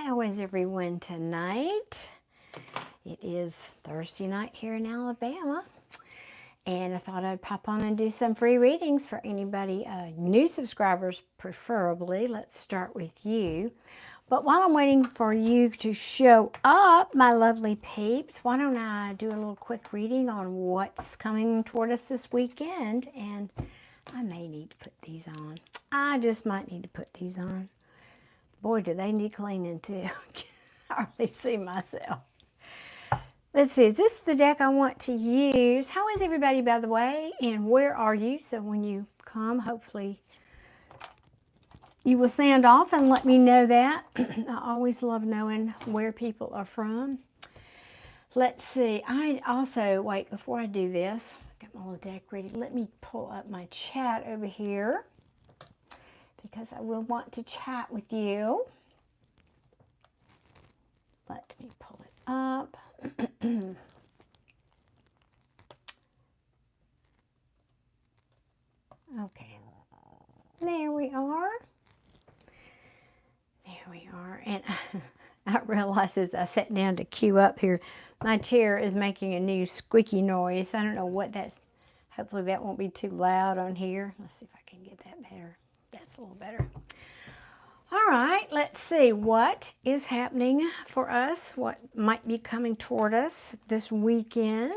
How is everyone tonight? It is Thursday night here in Alabama, and I thought I'd pop on and do some free readings for anybody, new subscribers preferably. Let's start with you. But while I'm waiting for you to show up, my lovely peeps, why don't I do a little quick reading on what's coming toward us this weekend? And I may need to put these on. I just might need to put these on. Boy, do they need cleaning too. I hardly see myself. Let's see, is this the deck I want to use? How is everybody, by the way? And where are you? So when you come, hopefully you will send off and let me know that. I always love knowing where people are from. Let's see. I also, wait, before I do this, got my little deck ready. Let me pull up my chat over here because I will want to chat with you. Let me pull it up. Okay. There we are. There we are. And I realized as I sat down to queue up here, my chair is making a new squeaky noise. I don't know what that's. Hopefully that won't be too loud on here. Let's see if I can get that better. That's a little better. All right, let's see what is happening for us, what might be coming toward us this weekend.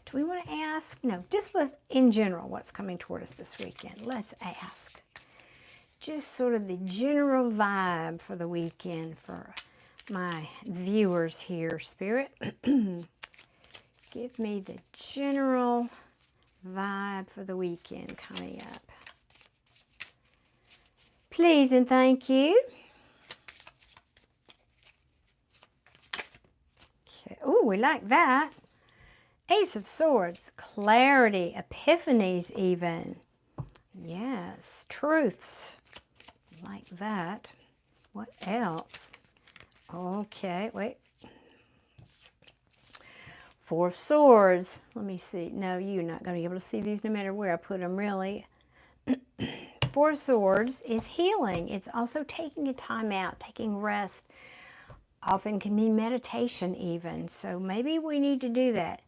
Do we want to ask? No, just in general, what's coming toward us this weekend. Let's ask. Just sort of the general vibe for the weekend for my viewers here, Spirit. Give me the general vibe for the weekend coming up. Please and thank you. Okay. Oh, we like that. Ace of Swords, clarity, epiphanies even. Yes, truths. Like that. What else? Okay, wait. Four of Swords. Let me see. No, you're not going to be able to see these no matter where I put them, really. Four of Swords is healing. It's also taking a time out, taking rest. Often can mean meditation even. So maybe we need to do that.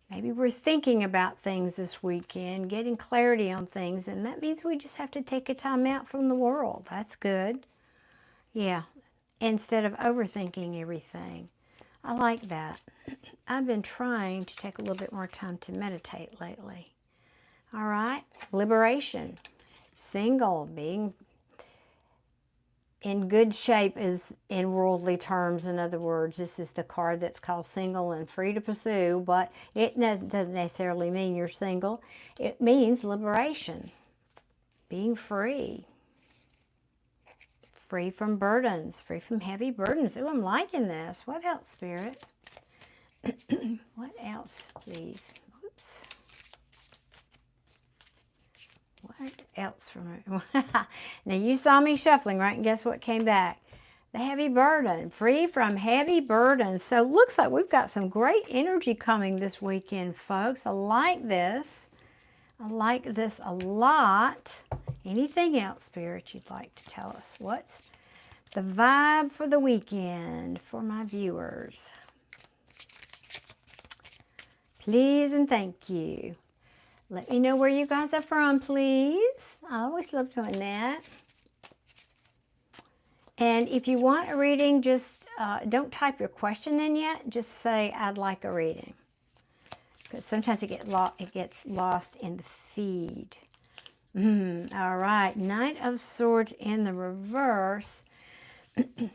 Maybe we're thinking about things this weekend, getting clarity on things, and that means we just have to take a time out from the world. That's good. Yeah, instead of overthinking everything. I like that. I've been trying to take a little bit more time to meditate lately. All right, liberation. Single, being in good shape is in worldly terms. In other words, this is the card that's called single and free to pursue, but it doesn't necessarily mean you're single. It means liberation, being free. Free from burdens, free from heavy burdens. Oh, I'm liking this. What else, Spirit? What else, please? Oops. What else from it? Now, you saw me shuffling, right? And guess what came back? The heavy burden. Free from heavy burdens. So, looks like we've got some great energy coming this weekend, folks. I like this. I like this a lot. Anything else, Spirit, you'd like to tell us? What's the vibe for the weekend for my viewers? Please and thank you. Let me know where you guys are from, please. I always love doing that. And if you want a reading, just don't type your question in yet. Just say, I'd like a reading. Because sometimes it gets lost in the feed. All right, Knight of Swords in the reverse.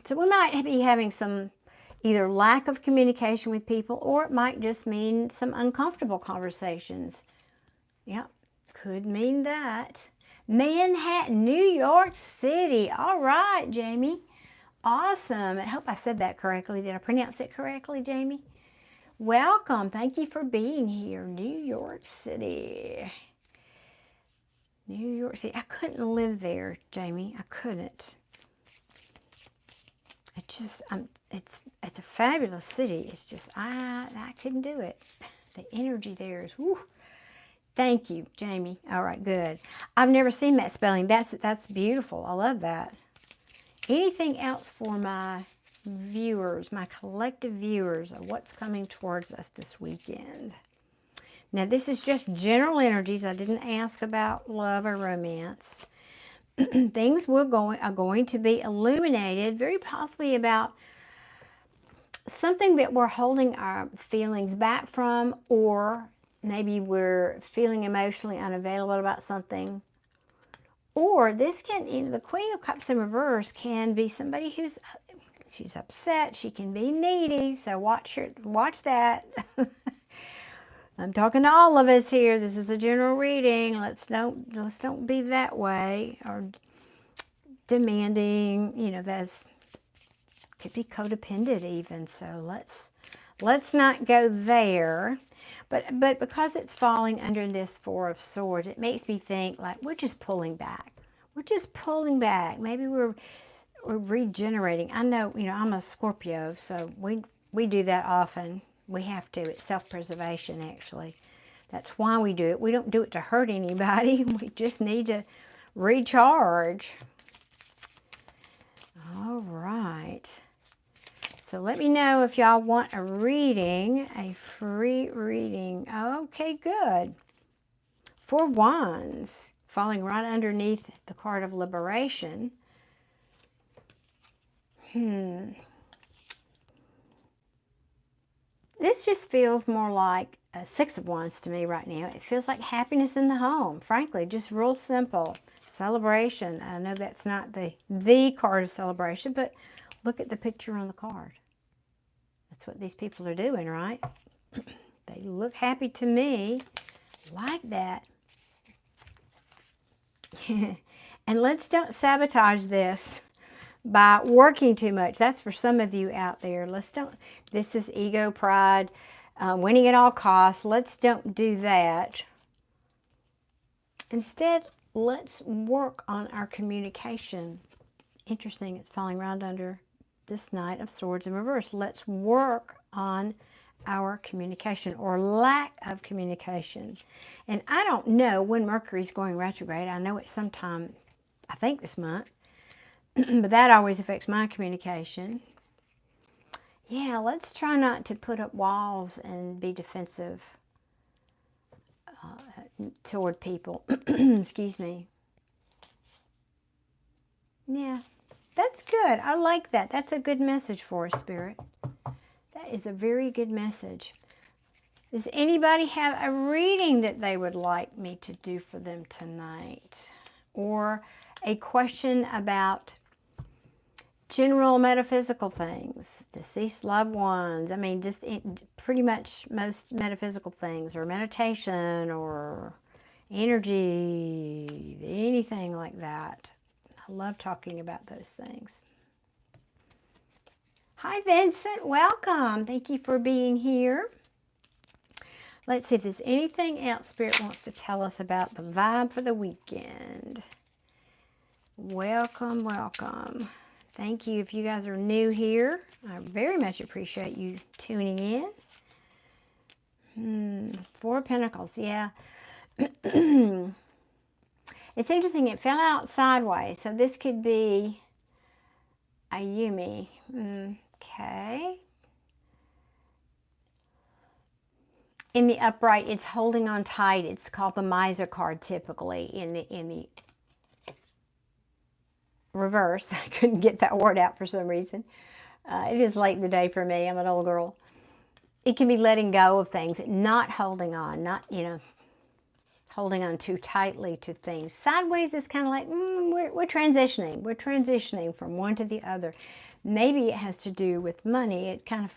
So we might be having some either lack of communication with people, or it might just mean some uncomfortable conversations. Yep, could mean that. Manhattan, New York City. All right, Jamie. Awesome. I hope I said that correctly. Did I pronounce it correctly, Jamie? Welcome. Thank you for being here. New York City. New York City. I couldn't live there, Jamie. I couldn't. It's a fabulous city. It's just I couldn't do it. The energy there is whew. Thank you, Jamie. All right, good. I've never seen that spelling. That's beautiful. I love that. Anything else for my viewers, my collective viewers, of what's coming towards us this weekend. Now, this is just general energies. I didn't ask about love or romance. Things are going to be illuminated, very possibly about something that we're holding our feelings back from, or maybe we're feeling emotionally unavailable about something. Or this can, the Queen of Cups in reverse can be somebody she's upset. She can be needy. So watch that. I'm talking to all of us here. This is a general reading. Let's don't be that way or demanding. That's could be codependent even. So let's not go there. But because it's falling under this Four of Swords, it makes me think like we're just pulling back. We're just pulling back. Maybe we're regenerating. I know, I'm a Scorpio, so we do that often. We have to. It's self-preservation, actually. That's why we do it. We don't do it to hurt anybody. We just need to recharge. All right. So let me know if y'all want a reading, a free reading. Okay, good. Four Wands, falling right underneath the card of liberation. This just feels more like a Six of Wands to me right now. It feels like happiness in the home, frankly, just real simple. Celebration. I know that's not the card of celebration, but look at the picture on the card. That's what these people are doing, right? They look happy to me. Like that. And let's don't sabotage this by working too much. That's for some of you out there. This is ego, pride, winning at all costs. Let's don't do that. Instead, let's work on our communication. Interesting, it's falling right under this Knight of Swords in reverse. Let's work on our communication or lack of communication. And I don't know when Mercury's going retrograde. I know it's sometime, I think this month. But that always affects my communication. Yeah, let's try not to put up walls and be defensive toward people. Excuse me. Yeah, that's good. I like that. That's a good message for us, Spirit. That is a very good message. Does anybody have a reading that they would like me to do for them tonight? Or a question about general metaphysical things, deceased loved ones. I mean, just pretty much most metaphysical things, or meditation, or energy, anything like that. I love talking about those things. Hi, Vincent. Welcome. Thank you for being here. Let's see if there's anything else Spirit wants to tell us about the vibe for the weekend. Welcome, welcome. Thank you if you guys are new here. I very much appreciate you tuning in. Four of Pentacles, yeah. It's interesting, it fell out sideways. So this could be a Yumi. Okay. In the upright, it's holding on tight. It's called the Miser card typically. In the reverse, I couldn't get that word out for some reason. It is late in the day for me. I'm an old girl. It can be letting go of things, not holding on, not, holding on too tightly to things. Sideways is kind of like, we're transitioning. We're transitioning from one to the other. Maybe it has to do with money. It kind of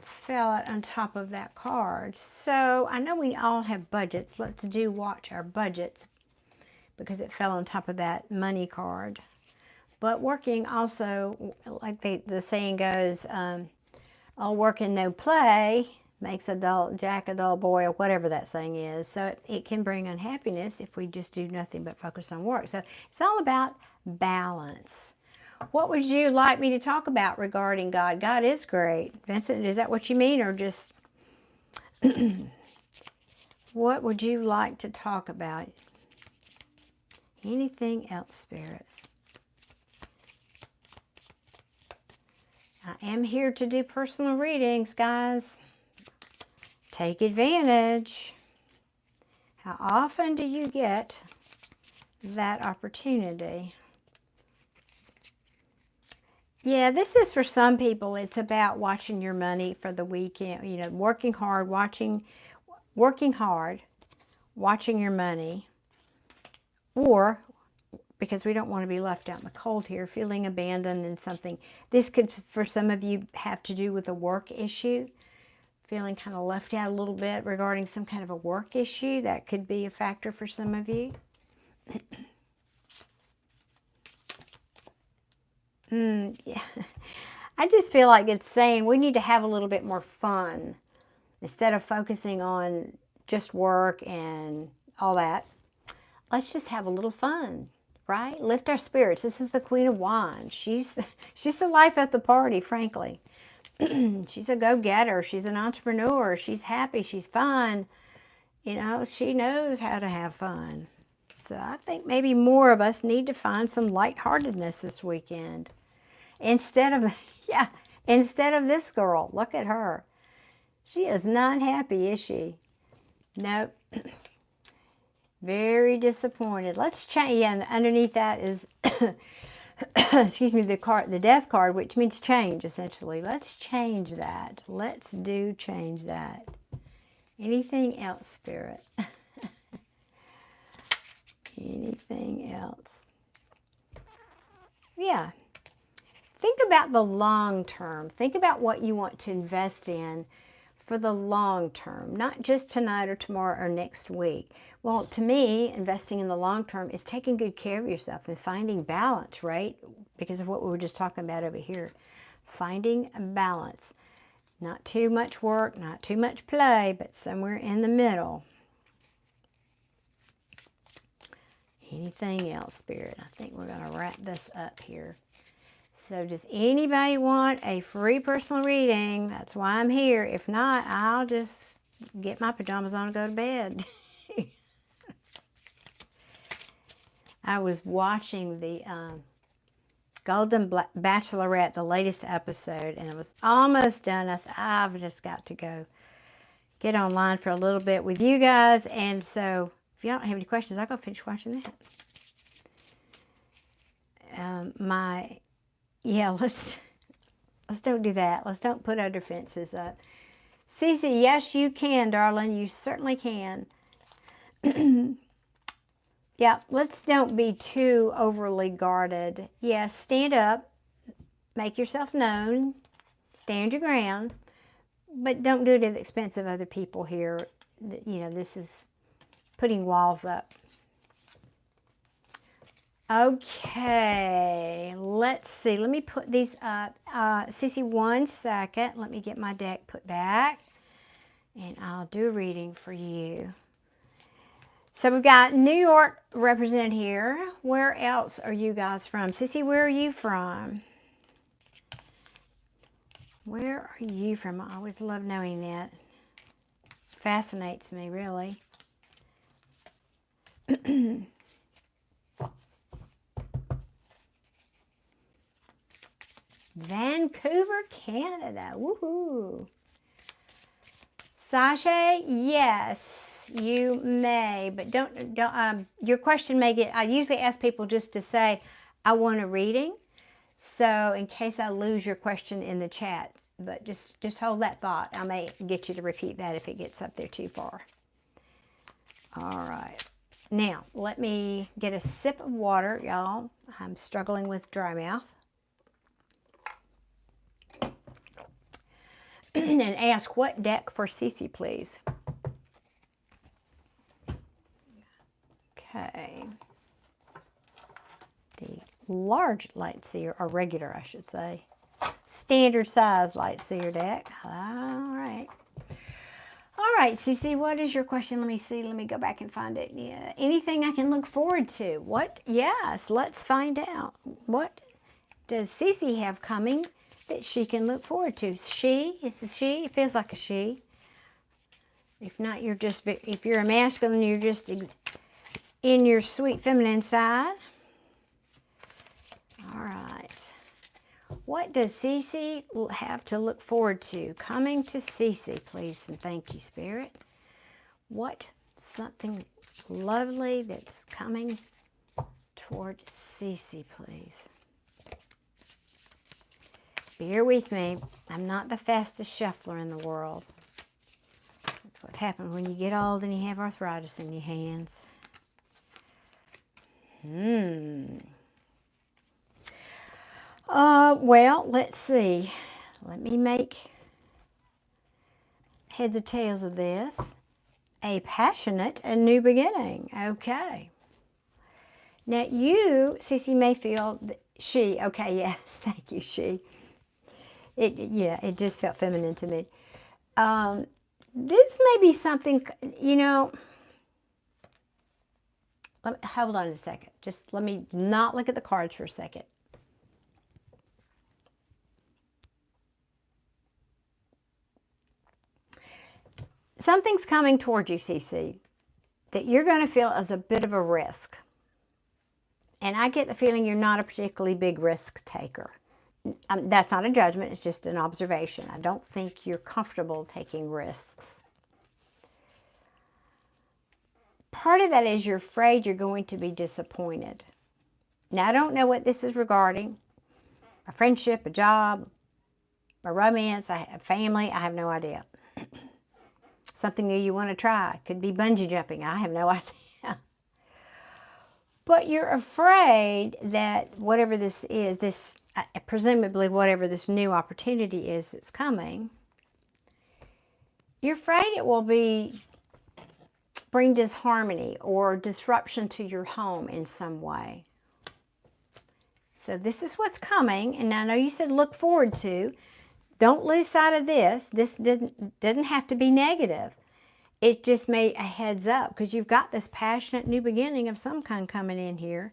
fell out on top of that card. So I know we all have budgets. Let's watch our budgets, because it fell on top of that money card. But working also, like the saying goes, all work and no play makes a dull Jack a dull boy, or whatever that saying is. So it can bring unhappiness if we just do nothing but focus on work. So it's all about balance. What would you like me to talk about regarding God? God is great. Vincent, is that what you mean, or just what would you like to talk about? Anything else, Spirit? I am here to do personal readings, guys. Take advantage. How often do you get that opportunity? Yeah, this is for some people. It's about watching your money for the weekend. You know, working hard, watching your money. Or, because we don't want to be left out in the cold here, feeling abandoned in something. This could, for some of you, have to do with a work issue. Feeling kind of left out a little bit regarding some kind of a work issue. That could be a factor for some of you. Yeah. I just feel like it's saying we need to have a little bit more fun. Instead of focusing on just work and all that, let's just have a little fun, right? Lift our spirits. This is the Queen of Wands. She's the life at the party, frankly. She's a go-getter. She's an entrepreneur. She's happy. She's fun. You know, she knows how to have fun. So I think maybe more of us need to find some lightheartedness this weekend. Instead of this girl. Look at her. She is not happy, is she? Nope. Very disappointed. Let's change. Yeah, and underneath that is, excuse me, the death card, which means change, essentially. Let's change that. Let's change that. Anything else, Spirit? Anything else? Yeah. Think about the long term. Think about what you want to invest in for the long term, not just tonight or tomorrow or next week. Well, to me, investing in the long term is taking good care of yourself and finding balance, right? Because of what we were just talking about over here. Finding a balance. Not too much work, not too much play, but somewhere in the middle. Anything else, Spirit? I think we're going to wrap this up here. So does anybody want a free personal reading? That's why I'm here. If not, I'll just get my pajamas on and go to bed. I was watching the Golden Bachelorette, the latest episode, and it was almost done. I said, I've just got to go get online for a little bit with you guys. And so if y'all don't have any questions, I'll go finish watching that. Yeah, let's don't do that. Let's don't put other fences up. CeCe, yes, you can, darling. You certainly can. Yeah, let's don't be too overly guarded. Yes, stand up. Make yourself known. Stand your ground. But don't do it at the expense of other people here. You know, this is putting walls up. Okay, let's see. Let me put these up. CeCe, 1 second. Let me get my deck put back. And I'll do a reading for you. So we've got New York represented here. Where else are you guys from? CeCe, where are you from? Where are you from? I always love knowing that. Fascinates me, really. Vancouver, Canada. Woohoo. Sashi, yes, you may, but don't your question may get, I usually ask people just to say, I want a reading. So in case I lose your question in the chat, but just hold that thought. I may get you to repeat that if it gets up there too far. All right. Now, let me get a sip of water, y'all. I'm struggling with dry mouth. And ask what deck for CeCe, please. Okay. The large light seer, or regular, I should say. Standard size light seer deck. All right. All right, CeCe, what is your question? Let me see. Let me go back and find it. Yeah. Anything I can look forward to? What? Yes, let's find out. What does CeCe have coming that she can look forward to? She? Is it she? It feels like a she. If not, you're just, if you're a masculine, you're just in your sweet feminine side. All right. What does CeCe have to look forward to? Coming to CeCe, please, and thank you, Spirit. What something lovely that's coming toward CeCe, please. Bear with me. I'm not the fastest shuffler in the world. That's what happens when you get old and you have arthritis in your hands. Well, let's see. Let me make heads or tails of this. A passionate and new beginning. Okay. Now you, CeCe, may feel she. Okay, yes, thank you, she. It just felt feminine to me. This may be something, you know. Hold on a second. Just let me not look at the cards for a second. Something's coming towards you, CeCe, that you're going to feel as a bit of a risk. And I get the feeling you're not a particularly big risk taker. That's not a judgment, it's just an observation. I don't think you're comfortable taking risks. Part of that is you're afraid you're going to be disappointed. Now, I don't know what this is regarding. A friendship, a job, a romance, a family, I have no idea. Something new you want to try. Could be bungee jumping. I have no idea. But you're afraid that whatever this is, presumably whatever this new opportunity is that's coming, you're afraid it will bring disharmony or disruption to your home in some way. So this is what's coming, and I know you said look forward to. Don't lose sight of this. This doesn't have to be negative. It just made a heads up because you've got this passionate new beginning of some kind coming in here.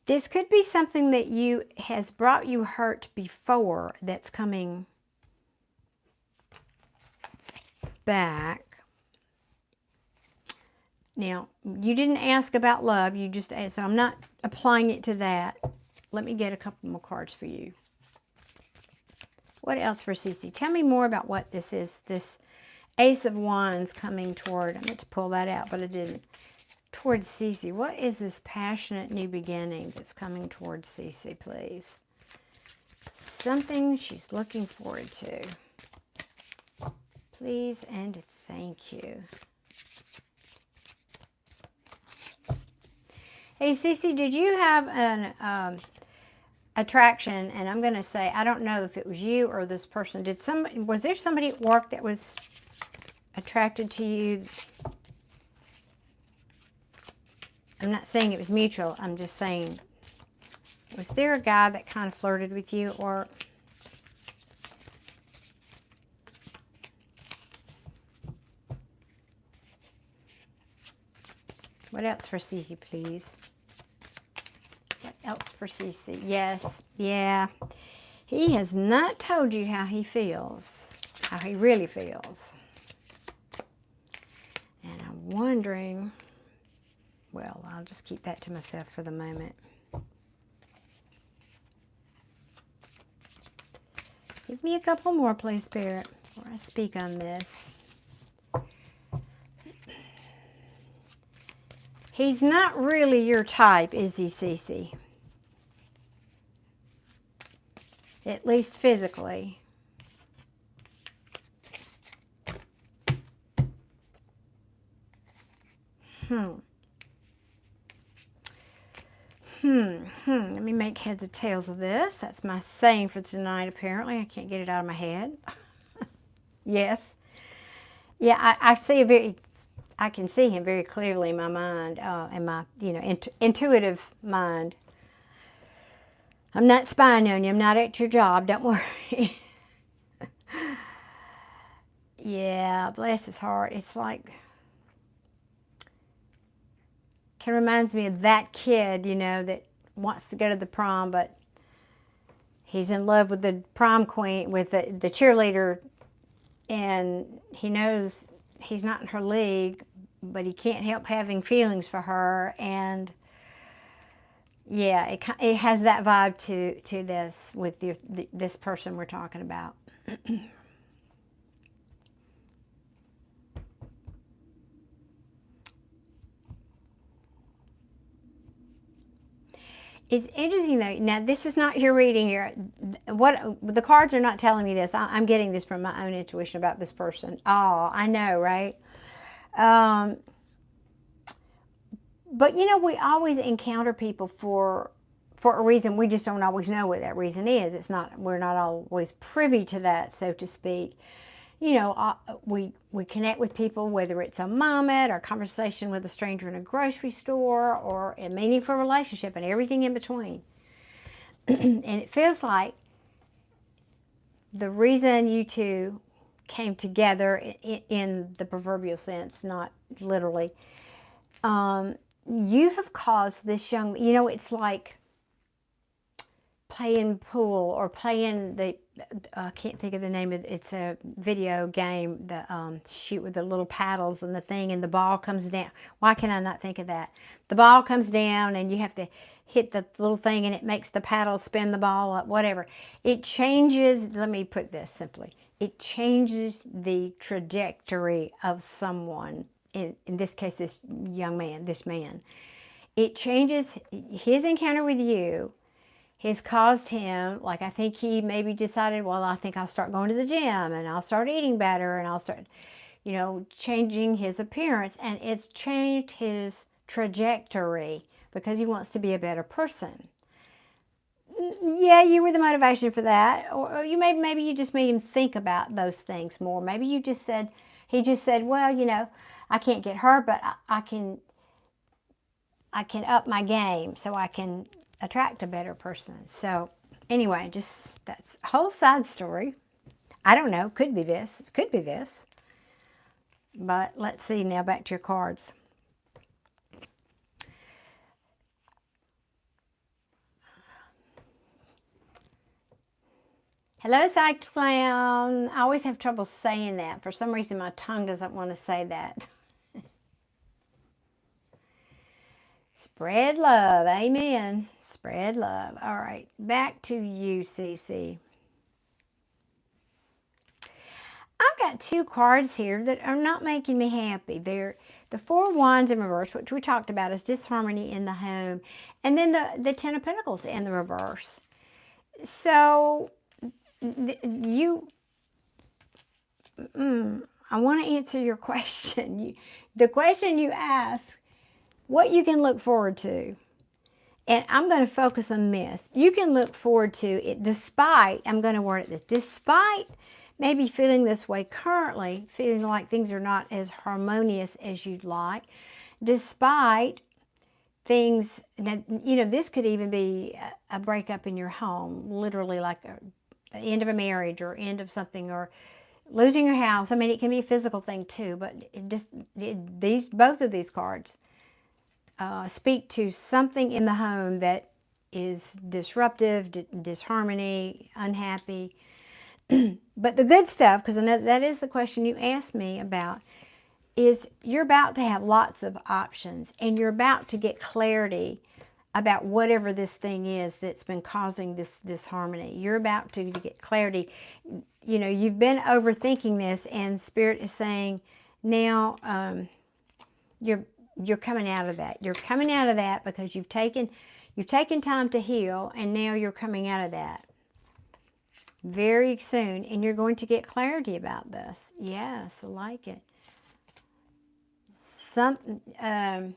This could be something that has brought you hurt before that's coming back. Now, you didn't ask about love, you just asked, so I'm not applying it to that. Let me get a couple more cards for you. What else for CeCe? Tell me more about what this is, this Ace of Wands coming toward. I meant to pull that out, but I didn't. Towards CeCe. What is this passionate new beginning that's coming towards CeCe, please? Something she's looking forward to. Please and thank you. Hey, CeCe, did you have an attraction? And I'm going to say, I don't know if it was you or this person. Was there somebody at work that was attracted to you? I'm not saying it was mutual. I'm just saying, was there a guy that kind of flirted with you, or what else for CeCe, please? What else for CeCe? Yes, yeah. He has not told you how he feels, how he really feels. And I'm wondering, well, I'll just keep that to myself for the moment. Give me a couple more, please, Spirit, before I speak on this. He's not really your type, is he, CeCe? At least physically. Let me make heads or tails of this. That's my saying for tonight, apparently. I can't get it out of my head. Yes. Yeah, I can see him very clearly in my mind, in my, intuitive mind. I'm not spying on you. I'm not at your job. Don't worry. Yeah, bless his heart. It's like, kind of reminds me of that kid, that wants to go to the prom, but he's in love with the prom queen, with the cheerleader, and he knows he's not in her league, but he can't help having feelings for her. And yeah, it has that vibe to this with this person we're talking about. It's interesting though. Now, this is not your reading here. What the cards are not telling me this. I'm getting this from my own intuition about this person. Oh, I know, right? Um, but you know, we always encounter people for a reason. We just don't always know what that reason is. It's not. We're not always privy to that, so to speak. You know, we connect with people, whether it's a moment or a conversation with a stranger in a grocery store or a meaningful relationship and everything in between. And it feels like the reason you two came together in the proverbial sense, not literally, you have caused this young, you know, it's like playing pool or playing the, I can't think of the name of it. It's a video game, the shoot with the little paddles and the thing, and the ball comes down. Why can I not think of that? The ball comes down and you have to hit the little thing and it makes the paddle spin the ball up, whatever. It changes, let me put this simply, it changes the trajectory of someone, in this case, this young man, this man. It changes his encounter with you has caused him, like I think he maybe decided, well, I think I'll start going to the gym and I'll start eating better and I'll start, you know, changing his appearance. And it's changed his trajectory because he wants to be a better person. Yeah, you were the motivation for that. Or you maybe you just made him think about those things more. Maybe you just said, he just said, well, you know, I can't get her, but I can up my game so I can attract a better person. So anyway, just that's a whole side story. I don't know, could be this, could be this. But let's see now, back to your cards. Hello, Cyclan. I always have trouble saying that. For some reason, my tongue doesn't want to say that. Spread love. Amen. Spread love. All right, back to you, CeCe. I've got two cards here that are not making me happy. They're the Four of Wands in reverse, which we talked about as disharmony in the home, and then the Ten of Pentacles in the reverse. So I want to answer your question. The question you ask, what you can look forward to. And I'm going to focus on this. You can look forward to it despite, I'm going to word it this, despite maybe feeling this way currently, feeling like things are not as harmonious as you'd like, despite things, you know, this could even be a breakup in your home, literally like the end of a marriage or end of something, or losing your house. I mean, it can be a physical thing too, but both of these cards speak to something in the home that is disruptive, disharmony, unhappy. But the good stuff, because I know that is the question you asked me about, is you're about to have lots of options and you're about to get clarity about whatever this thing is that's been causing this disharmony. You're about to get clarity. You know, you've been overthinking this, and Spirit is saying now you're coming out of that. You're coming out of that because you've taken time to heal, and now you're coming out of that very soon, and you're going to get clarity about this. Yes, I like it. Hang on,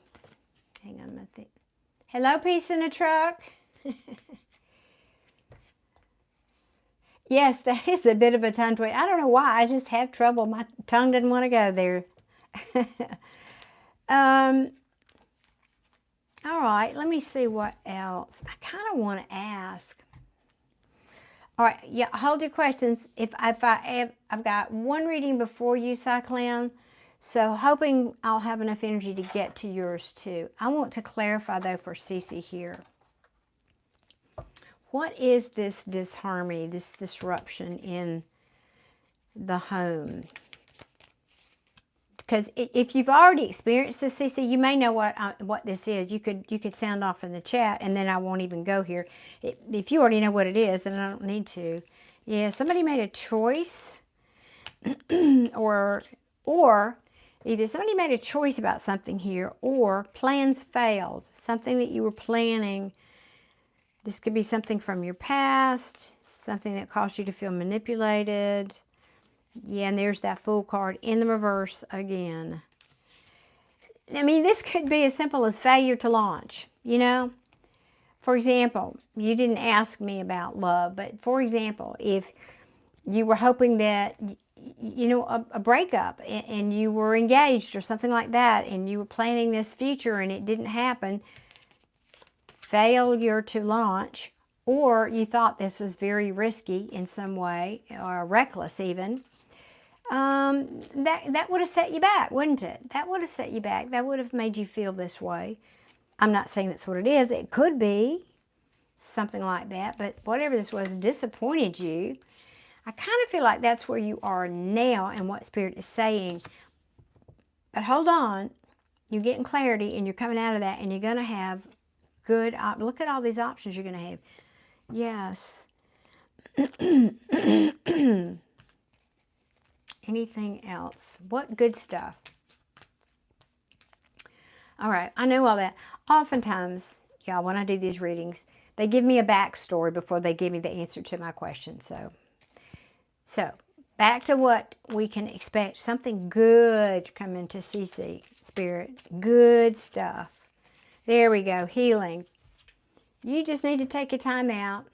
I think. Hello, peace in the truck. Yes, that is a bit of a tongue twister. I don't know why. I just have trouble. My tongue doesn't want to go there. All right, let me see what else. I kind of want to ask. All right, yeah, hold your questions. I've got one reading before you, Cyclan, so hoping I'll have enough energy to get to yours too. I want to clarify though for CeCe here. What is this disharmony, this disruption in the home because if you've already experienced this, CeCe, you may know what this is. You could sound off in the chat, and then I won't even go here. If you already know what it is, then I don't need to. Yeah, somebody made a choice, or either somebody made a choice about something here, or plans failed. Something that you were planning. This could be something from your past, something that caused you to feel manipulated. Yeah, and there's that Fool card in the reverse again. I mean, this could be as simple as failure to launch, you know? For example, you didn't ask me about love, but for example, if you were hoping that, you know, a breakup, and you were engaged or something like that, and you were planning this future and it didn't happen, failure to launch, or you thought this was very risky in some way, or reckless even, that would have set you back, wouldn't it? That would have set you back. That would have made you feel this way. I'm not saying that's what it is. It could be something like that, but whatever this was disappointed you. I kind of feel like that's where you are now and what Spirit is saying. But hold on. You're getting clarity, and you're coming out of that, and you're going to have good, look at all these options you're going to have. Yes. Anything else? What good stuff? All right, I know all that. Oftentimes, y'all, when I do these readings, they give me a backstory before they give me the answer to my question. So back to what we can expect. Something good coming to CeCe, Spirit. Good stuff. There we go. Healing. You just need to take a time out.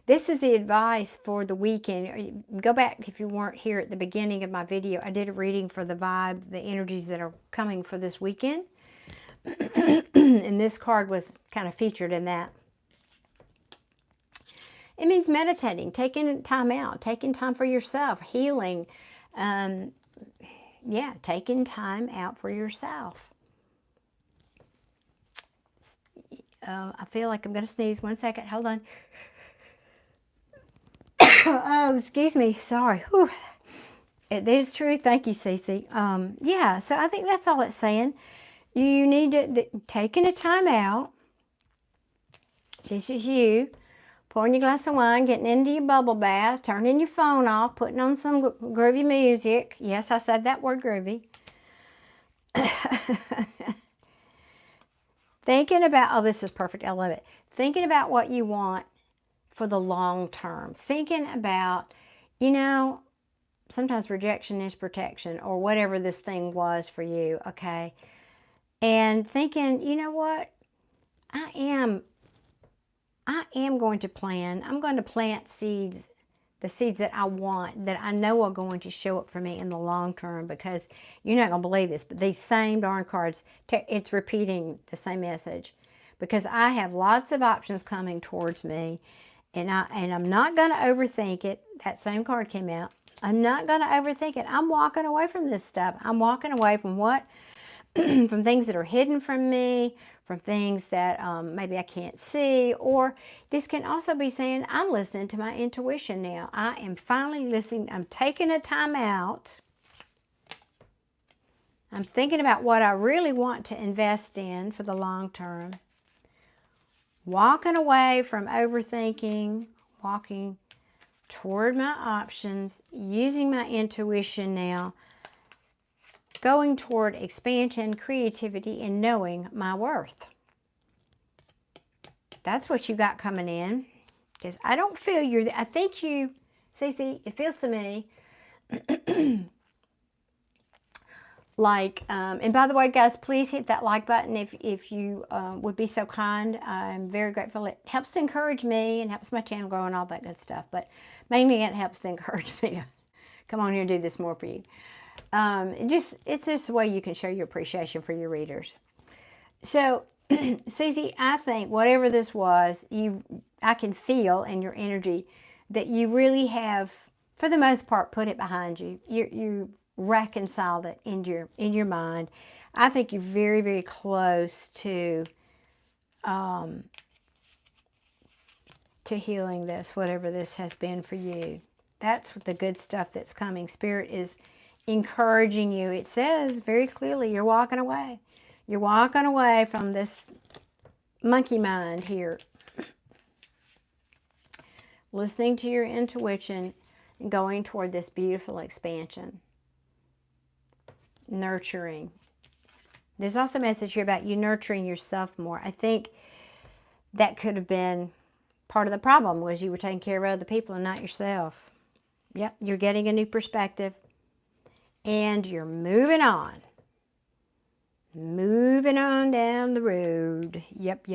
This is the advice for the weekend. Go back if you weren't here at the beginning of my video. I did a reading for the vibe, the energies that are coming for this weekend. And this card was kind of featured in that. It means meditating, taking time out, taking time for yourself, healing. Yeah, taking time out for yourself. I feel like I'm going to sneeze. 1 second. Hold on. Oh, excuse me. Sorry. Whew. It is true. Thank you, CeCe. Yeah, so I think that's all it's saying. You need to, taking a time out. This is you. Pouring your glass of wine, getting into your bubble bath, turning your phone off, putting on some groovy music. Yes, I said that word, groovy. Thinking about, oh, this is perfect. I love it. Thinking about what you want for the long term. Thinking about, you know, sometimes rejection is protection, or whatever this thing was for you, okay? And thinking, you know what? I am going to plan. I'm going to plant seeds, the seeds that I want, that I know are going to show up for me in the long term, because you're not going to believe this, but these same darn cards, it's repeating the same message, because I have lots of options coming towards me, and I'm not going to overthink it. That same card came out. I'm not going to overthink it. I'm walking away from this stuff. I'm walking away from what? From things that are hidden from me, from things that maybe I can't see, or this can also be saying, I'm listening to my intuition now. I am finally listening. I'm taking a time out. I'm thinking about what I really want to invest in for the long term. Walking away from overthinking, walking toward my options, using my intuition now, going toward expansion, creativity, and knowing my worth. That's what you got coming in. Because I don't feel you're, I think you, CeCe, it feels to me like, and by the way, guys, please hit that like button if you would be so kind. I'm very grateful. It helps to encourage me and helps my channel grow and all that good stuff. But mainly it helps to encourage me to come on here and do this more for you. It's just a way you can show your appreciation for your readers. So, CeCe, I think whatever this was, I can feel in your energy that you really have, for the most part, put it behind you. You reconciled it in your mind. I think you're very, very close to healing this, whatever this has been for you. That's the good stuff that's coming. Spirit is encouraging you. It says very clearly you're walking away. You're walking away from this monkey mind here. Listening to your intuition and going toward this beautiful expansion. Nurturing. There's also a message here about you nurturing yourself more. I think that could have been part of the problem, was you were taking care of other people and not yourself. Yep, you're getting a new perspective. And you're moving on. Moving on down the road. Yep.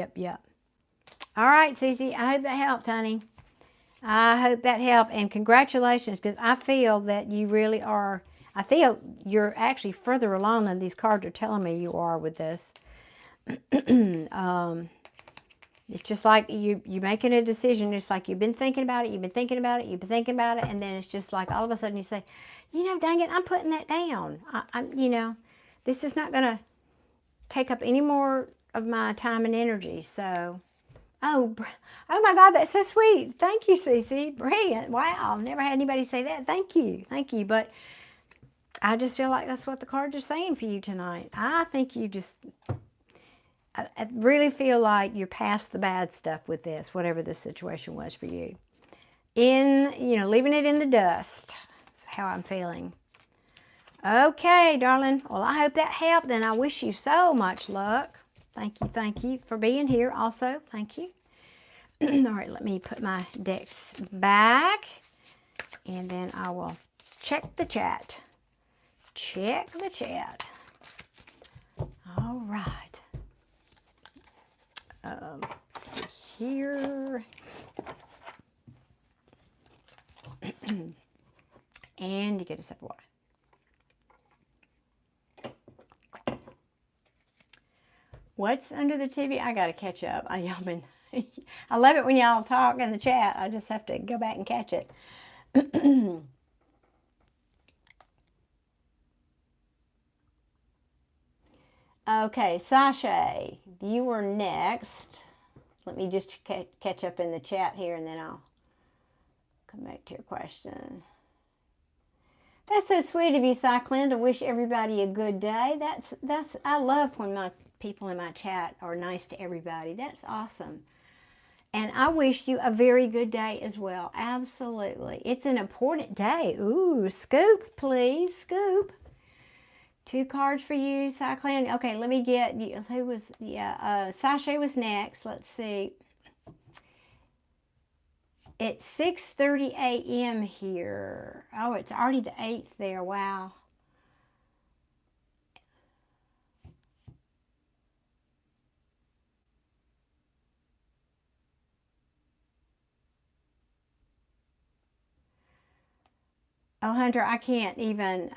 All right, CeCe, I hope that helped, honey. I hope that helped. And congratulations, because I feel that you really are. I feel you're actually further along than these cards are telling me you are with this. It's just like you're making a decision. It's like you've been thinking about it, you've been thinking about it, and then it's just like all of a sudden you say, you know, dang it, I'm putting that down. You know, this is not going to take up any more of my time and energy. So, oh my God, that's so sweet. Thank you, CeCe. Brilliant. Wow, never had anybody say that. Thank you. But I just feel like that's what the cards are saying for you tonight. I think you just... I really feel like you're past the bad stuff with this, whatever this situation was for you. Leaving it in the dust. That's how I'm feeling. Okay, darling. Well, I hope that helped, and I wish you so much luck. Thank you for being here also. Thank you. All right, let me put my decks back, and then I will check the chat. Check the chat. All right. Let's see here. And you get a sip of water. What's under the TV? I gotta catch up. I love it when y'all talk in the chat. I just have to go back and catch it. Okay, Sashi, you were next. Let me just catch up in the chat here, and then I'll come back to your question. That's so sweet of you, Cyclan, to wish everybody a good day. I love when my people in my chat are nice to everybody. That's awesome. And I wish you a very good day as well. Absolutely. It's an important day. Ooh, scoop, please, scoop. 2 cards for you, Cyclan. Okay, let me get, who was, Sashi was next. Let's see. It's 6:30 a.m. here. Oh, it's already the 8th there. Wow. Oh, Hunter, I can't even.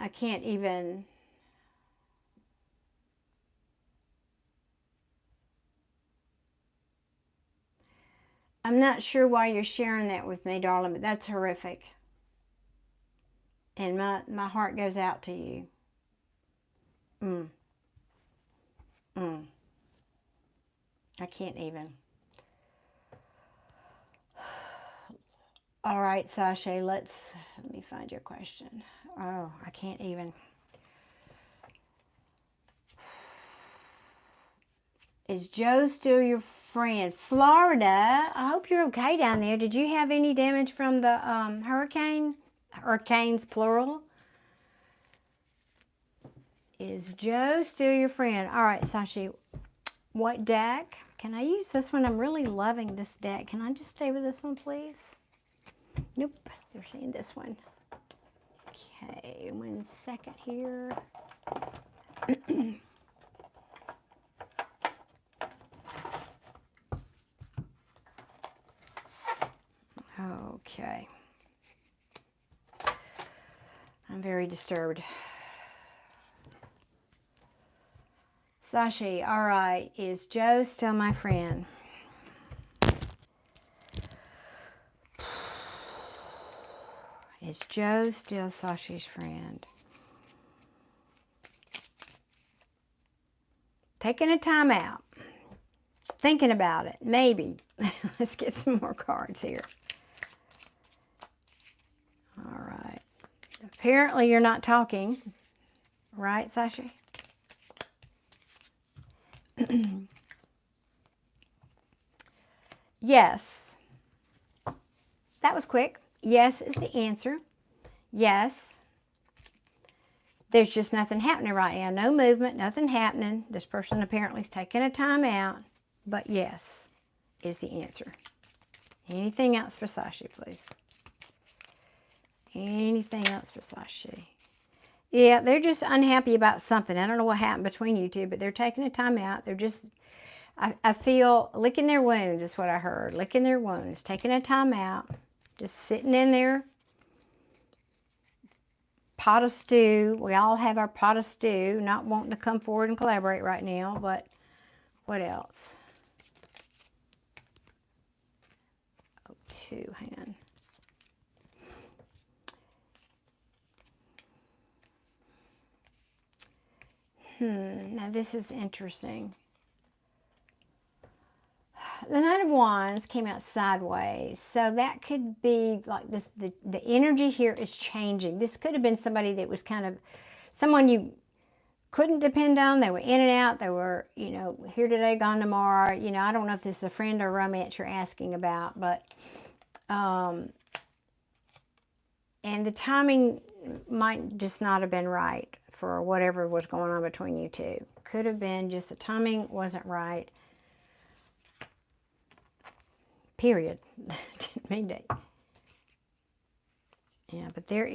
I'm not sure why you're sharing that with me, darling, but that's horrific. And my heart goes out to you. I can't even. All right, Sashi, let me find your question. Oh, I can't even. Is Joe still your friend? Florida, I hope you're okay down there. Did you have any damage from the hurricane? Hurricanes, plural. Is Joe still your friend? All right, Sashi, what deck? Can I use this one? I'm really loving this deck. Can I just stay with this one, please? Nope, they're saying this one. Okay, 1 second here. Okay. I'm very disturbed. Sashi, all right, is Joe still my friend? Is Joe still Sashi's friend? Taking a time out. Thinking about it. Maybe. Let's get some more cards here. All right. Apparently you're not talking. Right, Sashi? Yes. That was quick. Yes is the answer. Yes. There's just nothing happening right now. No movement, nothing happening. This person apparently is taking a time out. But yes is the answer. Anything else for Sashi, please? Anything else for Sashi? Yeah, they're just unhappy about something. I don't know what happened between you two, but they're taking a time out. They're just, I feel, licking their wounds is what I heard. Licking their wounds, taking a time out, just sitting in their pot of stew. We all have our pot of stew, not wanting to come forward and collaborate right now, but what else? Oh, two, hang on. Now this is interesting. The Knight of Wands came out sideways, so that could be like this. The energy here is changing. This could have been somebody that was kind of someone you couldn't depend on. They were in and out. They were, you know, here today, gone tomorrow. You know, I don't know if this is a friend or romance you're asking about, but and the timing might just not have been right for whatever was going on between you two. Could have been just the timing wasn't right. Period. Didn't mean to. Yeah, but there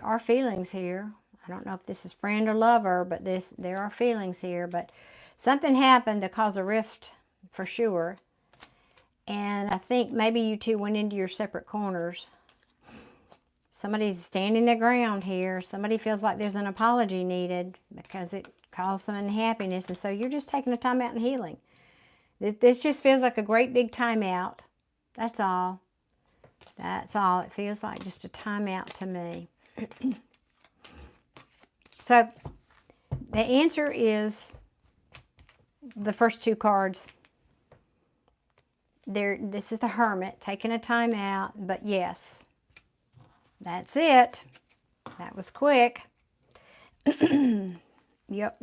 are feelings here. I don't know if this is friend or lover, but there are feelings here. But something happened to cause a rift for sure. And I think maybe you two went into your separate corners. Somebody's standing their ground here. Somebody feels like there's an apology needed because it caused some unhappiness. And so you're just taking a time out and healing. This just feels like a great big timeout. That's all. That's all. It feels like just a timeout to me. So the answer is the first two cards. This is the Hermit taking a time out, but yes. That's it. That was quick. Yep.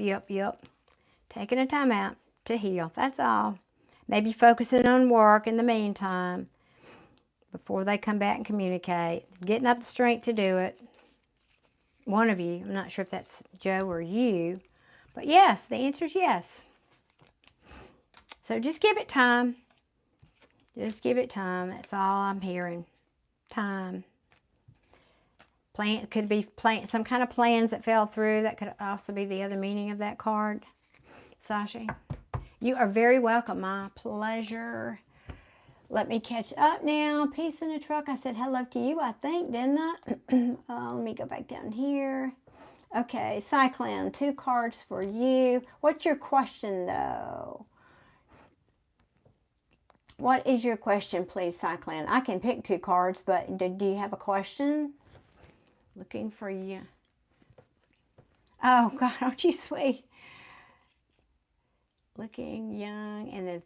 Taking a time out to heal. That's all. Maybe focusing on work in the meantime before they come back and communicate. Getting up the strength to do it. One of you. I'm not sure if that's Joe or you. But yes, the answer is yes. So just give it time. Just give it time. That's all I'm hearing. Time. Could be some kind of plans that fell through. That could also be the other meaning of that card. Sashi, you are very welcome. My pleasure. Let me catch up now. Peace in the truck. I said hello to you, I think, didn't I? Let me go back down here. Okay, Cyclan, 2 cards for you. What's your question, though? What is your question, please, Cyclan? I can pick 2 cards, but do you have a question? Looking for you. Oh, God, aren't you sweet? Looking young, and the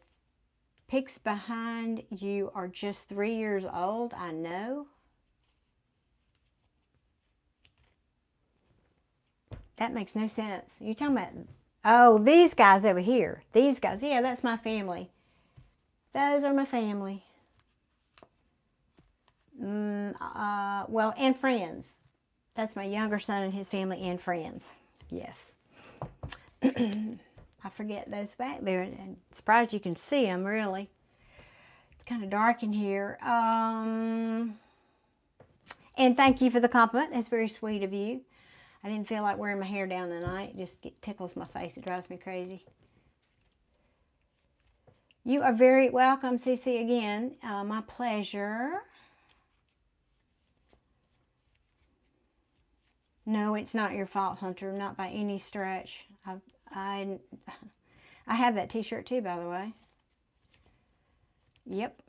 pics behind you are just 3 years old. I know. That makes no sense. You're talking about, oh, these guys over here. These guys. Yeah, that's my family. Those are my family. Well, and friends. That's my younger son and his family and friends. Yes. I forget those back there. And surprised you can see them, really. It's kind of dark in here. And thank you for the compliment. That's very sweet of you. I didn't feel like wearing my hair down tonight. It just tickles my face. It drives me crazy. You are very welcome, CeCe, again. My pleasure. No, it's not your fault, Hunter. Not by any stretch. I have that t-shirt too, by the way. Yep.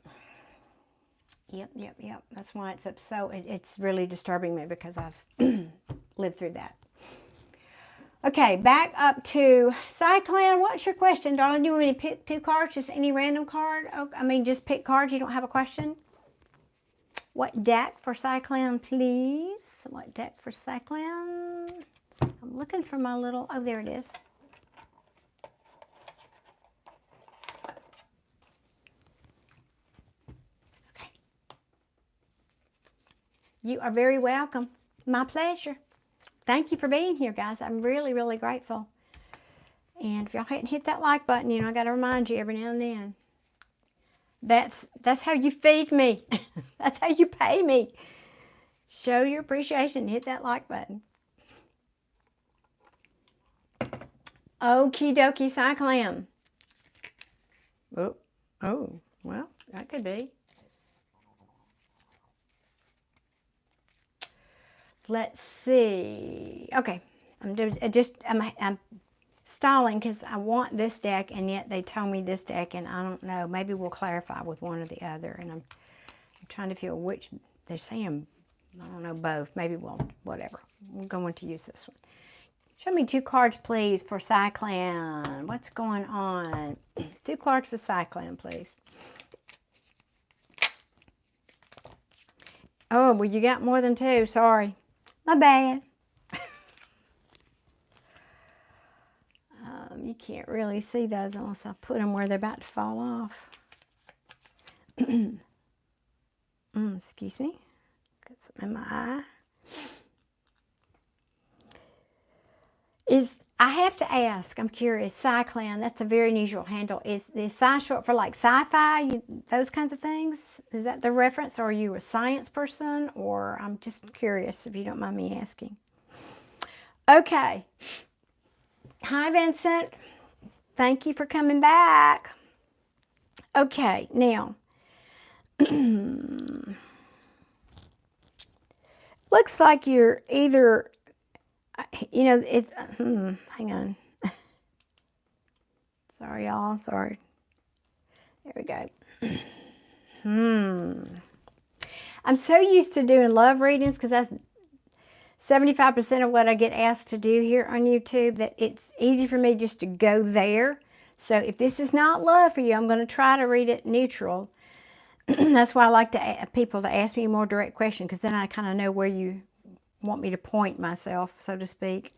That's why it's up. So it's really disturbing me because I've lived through that. Okay, back up to Cyclan. What's your question, darling? Do you want me to pick 2 cards? Just any random card? Oh, I mean, just pick cards. You don't have a question? What deck for Cyclan, please? What deck for Cyclan? I'm looking for my little, oh, there it is. Okay. You are very welcome. My pleasure. Thank you for being here, guys. I'm really, really grateful. And if y'all hadn't hit that like button, you know, I got to remind you every now and then. That's how you feed me. That's how you pay me. Show your appreciation. Hit that like button. Okie dokie, Cyclan. Oh, well, that could be. Let's see. Okay, I'm stalling because I want this deck, and yet they told me this deck, and I don't know. Maybe we'll clarify with one or the other, and I'm trying to feel which. They're saying, I don't know, both. Maybe we'll, whatever. We're going to use this one. Show me 2 cards, please, for Cyclan. What's going on? 2 cards for Cyclan, please. Oh, well, you got more than 2. Sorry. My bad. You can't really see those unless I put them where they're about to fall off. Excuse me. Got something in my eye. I have to ask, I'm curious, Cyclan, that's a very unusual handle. Is Sci short for like sci-fi, those kinds of things? Is that the reference, or are you a science person? Or I'm just curious, if you don't mind me asking. Okay. Hi, Vincent. Thank you for coming back. Okay, now. Looks like you're either, you know, it's, hang on. Sorry, y'all, sorry. There we go. I'm so used to doing love readings because that's 75% of what I get asked to do here on YouTube, that it's easy for me just to go there. So if this is not love for you, I'm going to try to read it neutral. That's why I like people to ask me more direct questions, because then I kind of know where you want me to point myself, so to speak.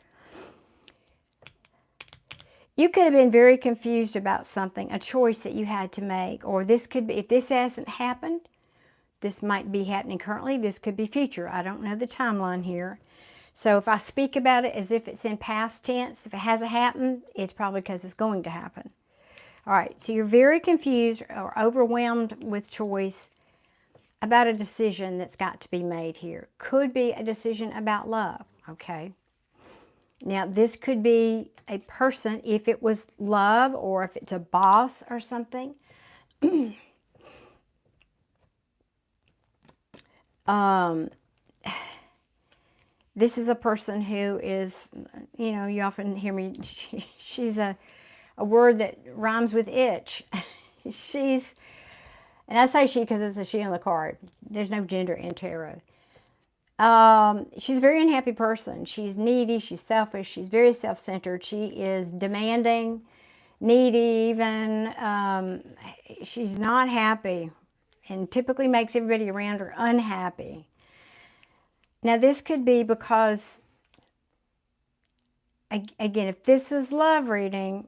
You could have been very confused about something, a choice that you had to make, or this could be, if this hasn't happened, this might be happening currently, this could be future. I don't know the timeline here. So if I speak about it as if it's in past tense, if it hasn't happened, it's probably because it's going to happen. All right, so you're very confused or overwhelmed with choice about a decision that's got to be made here. Could be a decision about love, okay? Now, this could be a person, if it was love, or if it's a boss or something. This is a person who is, you know, you often hear me, she's a word that rhymes with itch. And I say she because it's a she on the card. There's no gender in tarot. She's a very unhappy person. She's needy, she's selfish, she's very self-centered. She is demanding, needy even. She's not happy and typically makes everybody around her unhappy. Now this could be because, again, if this was love reading,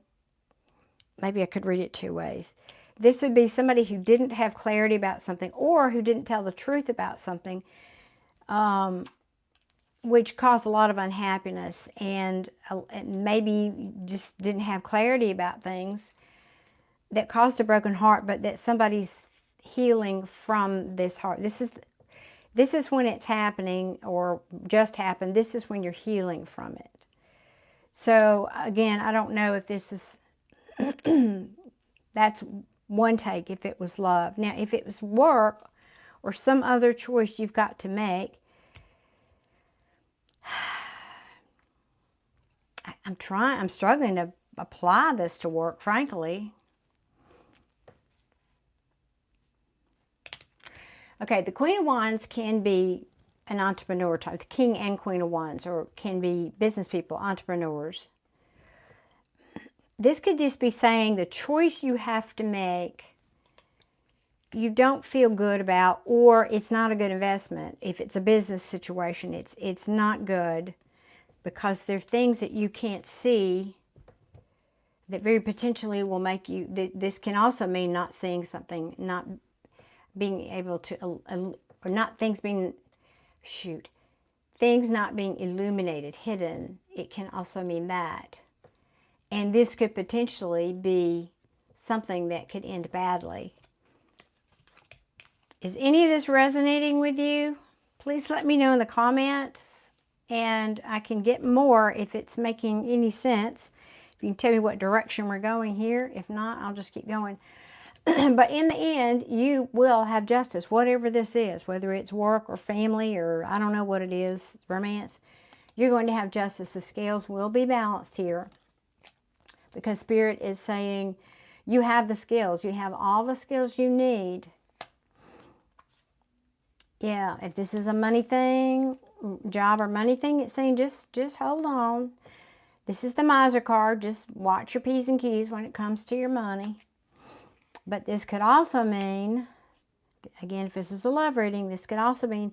maybe I could read it 2 ways. This would be somebody who didn't have clarity about something, or who didn't tell the truth about something, which caused a lot of unhappiness, and maybe just didn't have clarity about things that caused a broken heart, but that somebody's healing from this heart. This is when it's happening, or just happened. This is when you're healing from it. So again, I don't know if this is, that's one take if it was love. Now, if it was work or some other choice you've got to make, I'm struggling to apply this to work, frankly. Okay, the Queen of Wands can be an entrepreneur type, the King and Queen of Wands, or can be business people, entrepreneurs. This could just be saying the choice you have to make you don't feel good about, or it's not a good investment. If it's a business situation, it's not good, because there are things that you can't see that very potentially will make you, this can also mean not seeing something, not being able to, or not things being, things not being illuminated, hidden. It can also mean that. And this could potentially be something that could end badly. Is any of this resonating with you? Please let me know in the comments, and I can get more if it's making any sense. If you can tell me what direction we're going here. If not, I'll just keep going. But in the end, you will have justice, whatever this is, whether it's work or family or I don't know what it is, romance. You're going to have justice. The scales will be balanced here, because Spirit is saying you have the skills. You have all the skills you need. Yeah, if this is a money thing, job or money thing, it's saying just hold on. This is the miser card. Just watch your P's and Q's when it comes to your money. But this could also mean, again, if this is a love reading, this could also mean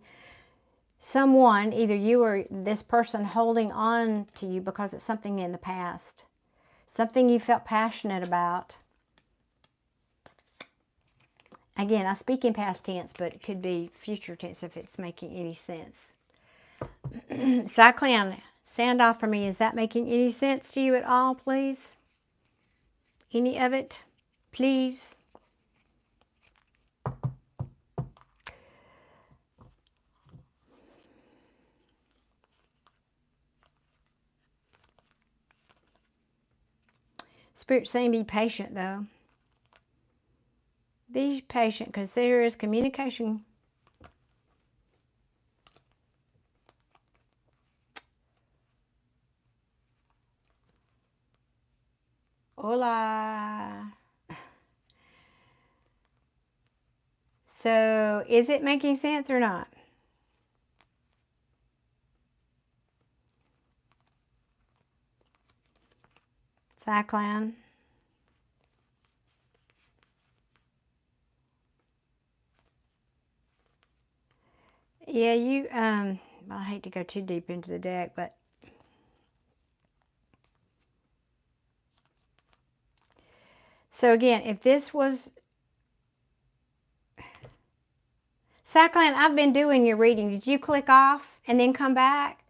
someone, either you or this person, holding on to you because it's something in the past. Something you felt passionate about. Again, I speak in past tense, but it could be future tense if it's making any sense. Cyclan, sound off for me. Is that making any sense to you at all, please? Any of it, please? Spirit's saying be patient, though. Be patient, because there is communication. Hola. So, is it making sense or not? Cyclan. Yeah, you, I hate to go too deep into the deck, but so again, if this was, Cyclan, I've been doing your reading. Did you click off and then come back?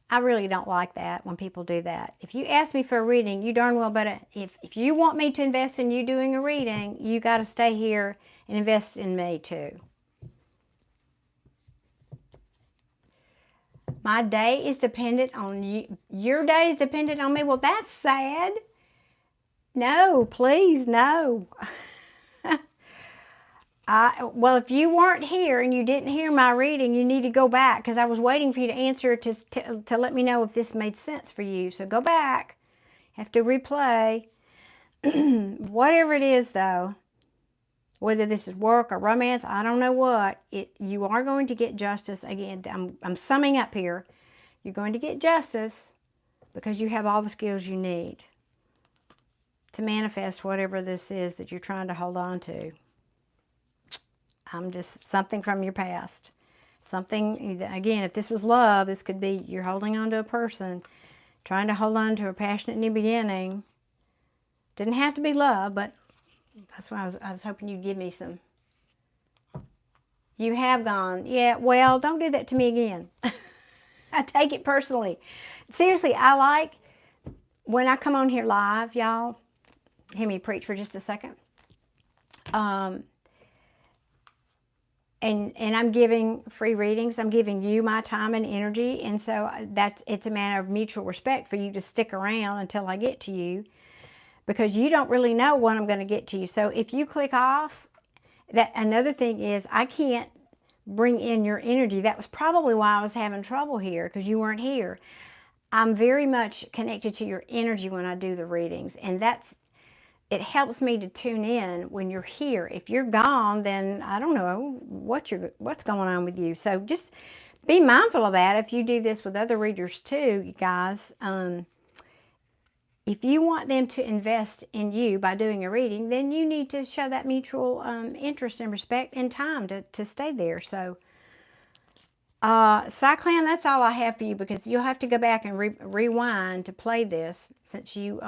I really don't like that when people do that. If you ask me for a reading, you darn well better, if you want me to invest in you doing a reading, you got to stay here and invest in me too. My day is dependent on you. Your day is dependent on me. Well, that's sad. No, please, no. Well, if you weren't here and you didn't hear my reading, you need to go back, because I was waiting for you to answer to let me know if this made sense for you. So go back. Have to replay. Whatever it is, though, whether this is work or romance, I don't know what, you are going to get justice. Again, I'm summing up here. You're going to get justice because you have all the skills you need to manifest whatever this is that you're trying to hold on to. Just something from your past. Something, again, if this was love, this could be you're holding on to a person, trying to hold on to a passionate new beginning. Didn't have to be love, but that's why I was hoping you'd give me some. You have gone. Yeah, well, don't do that to me again. I take it personally. Seriously, I like when I come on here live, y'all. Hear me preach for just a second. And I'm giving free readings. I'm giving you my time and energy. And so it's a matter of mutual respect for you to stick around until I get to you, because you don't really know when I'm going to get to you. So if you click off, another thing is I can't bring in your energy. That was probably why I was having trouble here, because you weren't here. I'm very much connected to your energy when I do the readings, and it helps me to tune in when you're here. If you're gone, then I don't know what's going on with you. So just be mindful of that if you do this with other readers too, you guys. if you want them to invest in you by doing a reading, then you need to show that mutual interest and respect and time to stay there. So, Cyclan, that's all I have for you, because you'll have to go back and rewind to play this, since you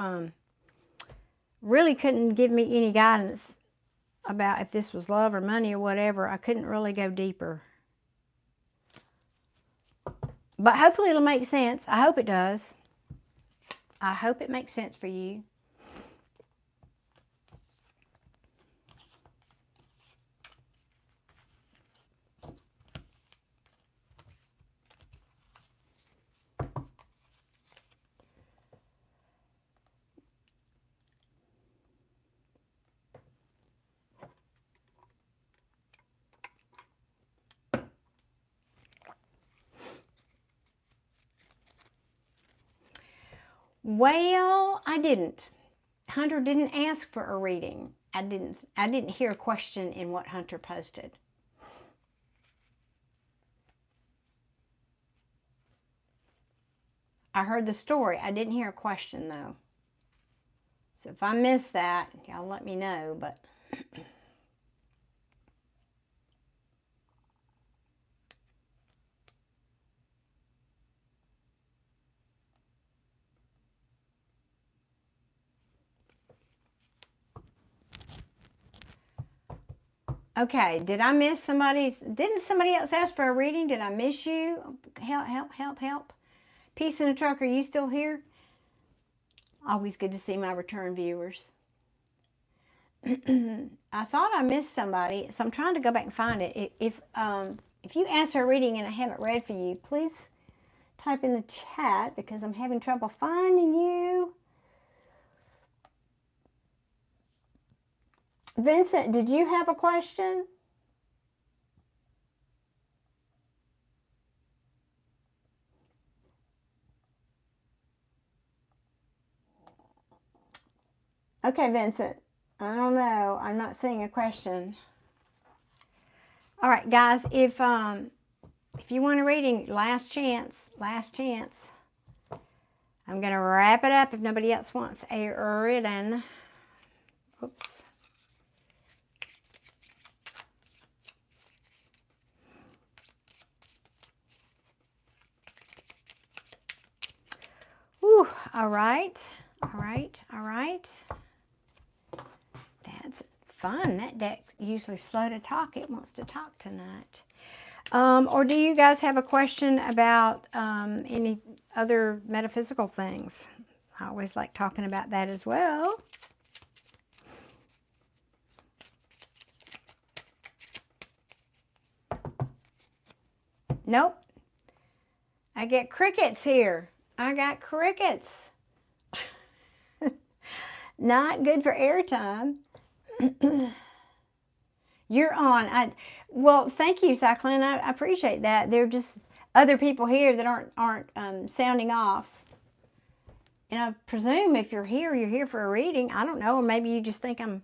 really couldn't give me any guidance about if this was love or money or whatever. I couldn't really go deeper. But hopefully it'll make sense. I hope it does. I hope it makes sense for you. Well, I didn't. Hunter didn't ask for a reading. I didn't hear a question in what Hunter posted. I heard the story. I didn't hear a question though. So if I missed that, y'all let me know, but okay, did I miss somebody? Didn't somebody else ask for a reading? Did I miss you? Help, help, help, help. Peace in the truck, are you still here? Always good to see my return viewers. I thought I missed somebody, so I'm trying to go back and find it. If you asked for a reading and I haven't read for you, please type in the chat, because I'm having trouble finding you. Vincent, did you have a question? Okay, Vincent. I don't know. I'm not seeing a question. All right, guys. If you want a reading, last chance. Last chance. I'm gonna wrap it up if nobody else wants a reading. Oops. Whew, all right, all right, all right. That's fun. That deck usually slow to talk. It wants to talk tonight. Or do you guys have a question about any other metaphysical things? I always like talking about that as well. Nope. I get crickets here. I got crickets. Not good for airtime. You're on. Well, thank you, Cyclan. I appreciate that. There are just other people here that aren't sounding off. And I presume if you're here for a reading. I don't know, or maybe you just think I'm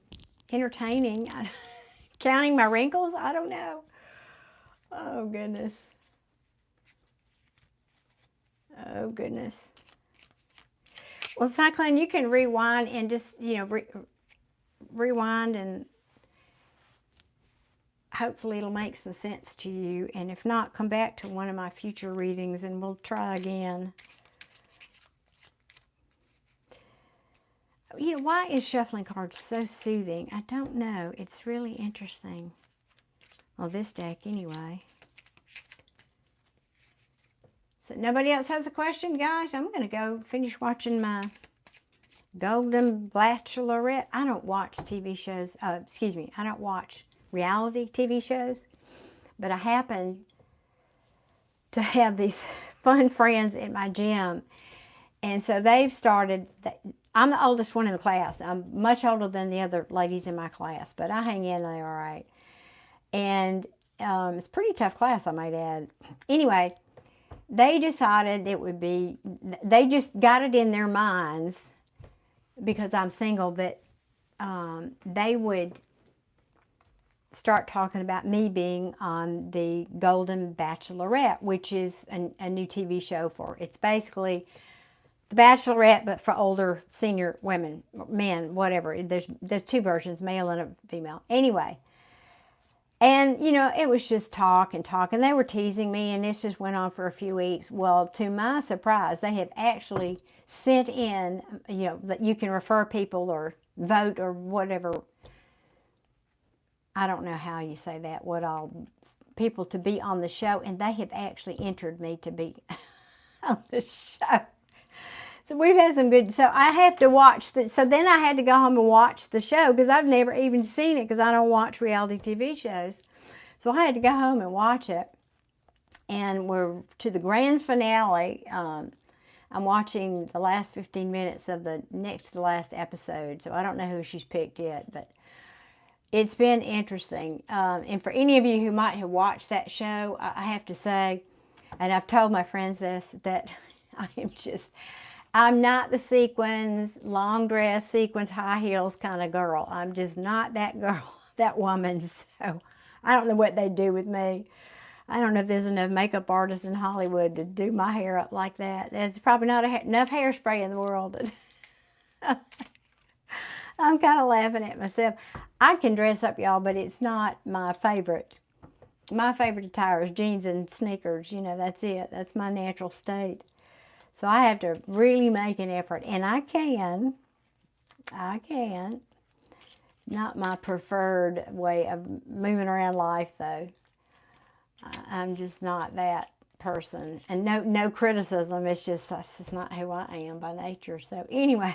entertaining. Counting my wrinkles? I don't know. Oh, goodness. Oh, goodness. Well, Cyclan, you can rewind and just, rewind, and hopefully it'll make some sense to you. And if not, come back to one of my future readings and we'll try again. Why is shuffling cards so soothing? I don't know. It's really interesting. Well, this deck anyway. So nobody else has a question, guys? I'm going to go finish watching my Golden Bachelorette. I don't watch TV shows. Excuse me. I don't watch reality TV shows. But I happen to have these fun friends at my gym. And so they've started. I'm the oldest one in the class. I'm much older than the other ladies in my class. But I hang in there all right. And it's a pretty tough class, I might add. Anyway, they decided they just got it in their minds, because I'm single, that they would start talking about me being on the Golden Bachelorette, which is a new TV show it's basically The Bachelorette, but for older senior women, men, whatever. There's two versions, male and a female. Anyway, and you know, it was just talk and talk, and they were teasing me, and this just went on for a few weeks. Well, to my surprise, they have actually sent in, you know, that you can refer people or vote or whatever. I don't know how you say that, what all people to be on the show, and they have actually entered me to be on the show. So we've had some good, so I have to watch so then I had to go home and watch the show because I've never even seen it because I don't watch reality TV shows. So I had to go home and watch it. And we're to the grand finale. I'm watching the last 15 minutes of the next to the last episode. So I don't know who she's picked yet, but it's been interesting. And for any of you who might have watched that show, I have to say, and I've told my friends this, that I'm not the sequins, long dress, sequins, high heels kind of girl. I'm just not that girl, that woman. So I don't know what they'd do with me. I don't know if there's enough makeup artists in Hollywood to do my hair up like that. There's probably not enough hairspray in the world. I'm kind of laughing at myself. I can dress up, y'all, but it's not my favorite. My favorite attire is jeans and sneakers. You know, that's it. That's my natural state. So I have to really make an effort. And I can. Not my preferred way of moving around life, though. I'm just not that person. And no criticism. It's just not who I am by nature. So anyway.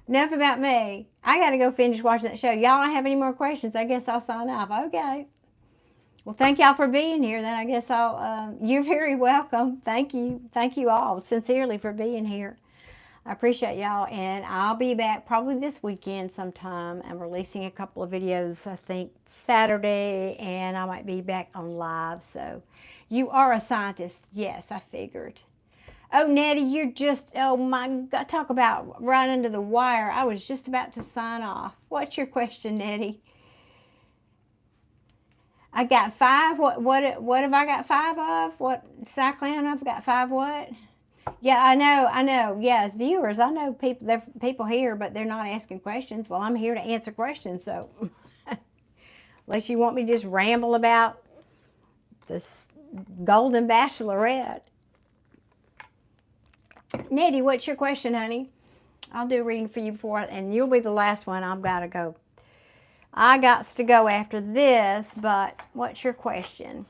Enough about me. I got to go finish watching that show. Y'all don't have any more questions. I guess I'll sign off. Okay. Well, thank y'all for being here. Then I guess you're very welcome. Thank you. Thank you all sincerely for being here. I appreciate y'all. And I'll be back probably this weekend sometime. I'm releasing a couple of videos, I think, Saturday. And I might be back on live. So you are a scientist. Yes, I figured. Oh, Nettie, you're just, oh my God, talk about right under the wire. I was just about to sign off. What's your question, Nettie? I got 5. What have I got 5 of? What, Cyclan, I've got 5 what? Yeah, I know. Yeah, as viewers, I know people here, but they're not asking questions. Well, I'm here to answer questions, so unless you want me to just ramble about this Golden Bachelorette. Nettie, what's your question, honey? I'll do a reading for you before, and you'll be the last one. I've got to go. I got to go after this, but what's your question?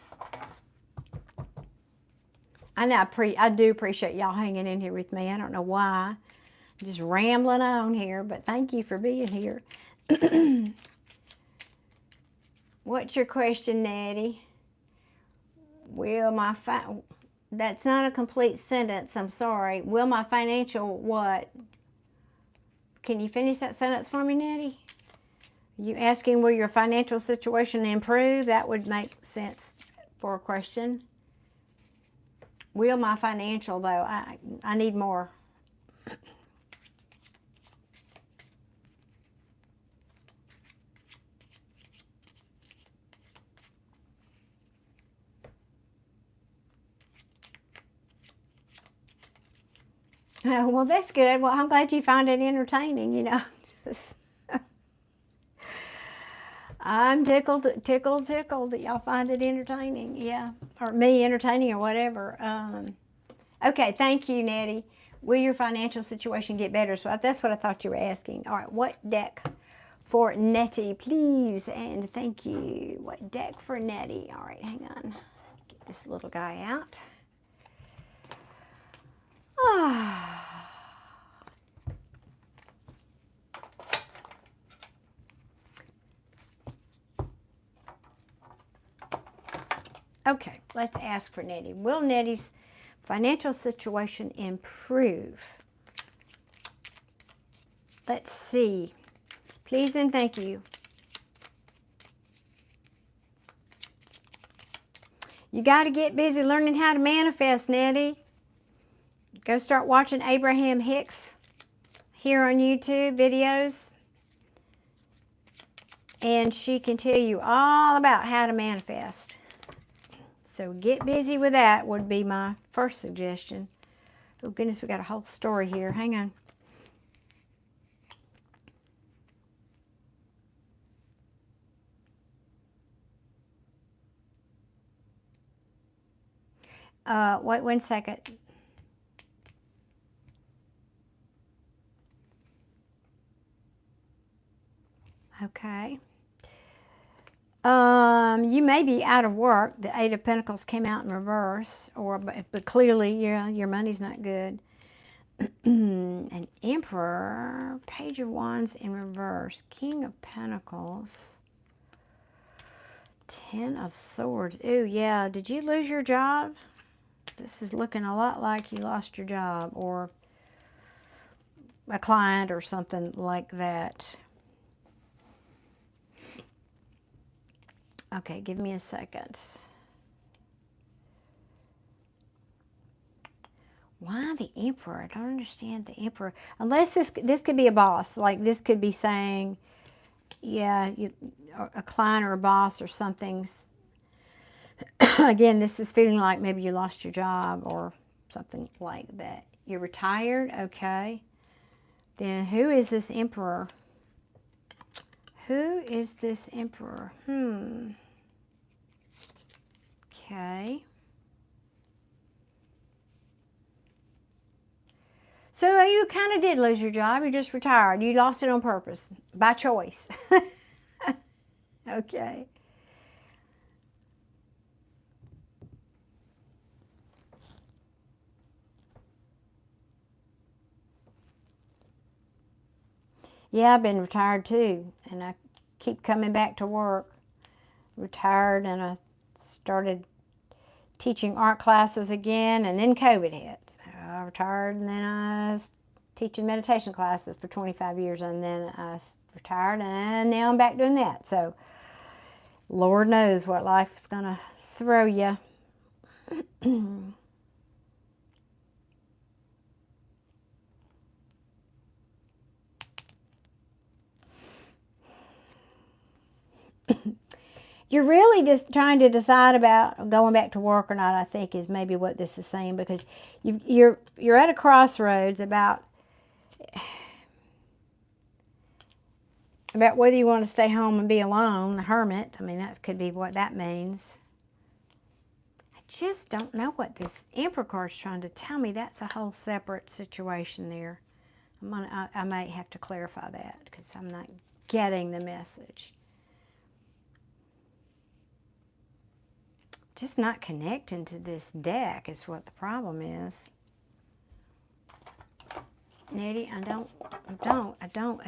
I know I do appreciate y'all hanging in here with me. I don't know why. I'm just rambling on here, but thank you for being here. What's your question, Nettie? That's not a complete sentence. I'm sorry. Will my financial what? Can you finish that sentence for me, Nettie? You asking will your financial situation improve? That would make sense for a question. Will my financial, though, I need more. Oh, well, that's good. Well, I'm glad you find it entertaining, you know. I'm tickled that y'all find it entertaining, yeah. Or me entertaining or whatever. Okay, thank you, Nettie. Will your financial situation get better? So that's what I thought you were asking. All right, what deck for Nettie, please? And thank you. What deck for Nettie? All right, hang on. Get this little guy out. Okay, let's ask for Nettie. Will Nettie's financial situation improve? Let's see. Please and thank you. You got to get busy learning how to manifest, Nettie. Go start watching Abraham Hicks here on YouTube videos. And she can tell you all about how to manifest. So get busy with that would be my first suggestion. Oh, goodness, we got a whole story here. Hang on. Wait 1 second. Okay. You may be out of work. The Eight of Pentacles came out in reverse, but clearly, yeah, your money's not good. An Emperor, Page of Wands in reverse, King of Pentacles, Ten of Swords. Ooh, yeah. Did you lose your job? This is looking a lot like you lost your job, or a client, or something like that. Okay, give me a second. Why the Emperor? I don't understand the Emperor. Unless this could be a boss. Like, this could be saying, yeah, a client or a boss or something. Again, this is feeling like maybe you lost your job or something like that. You're retired? Okay. Then who is this Emperor? Who is this Emperor? Okay. So you kind of did lose your job. You just retired. You lost it on purpose, by choice. Okay. Yeah, I've been retired too, and I keep coming back to work. Retired, and I started teaching art classes again, and then COVID hit. So I retired, and then I was teaching meditation classes for 25 years, and then I retired, and now I'm back doing that. So Lord knows what life is going to throw you. You're really just trying to decide about going back to work or not, I think, is maybe what this is saying, because you're at a crossroads about whether you want to stay home and be alone, a hermit. I mean, that could be what that means. I just don't know what this Emperor card's trying to tell me. That's a whole separate situation there. I might have to clarify that, because I'm not getting the message. Just not connecting to this deck is what the problem is. Nettie, I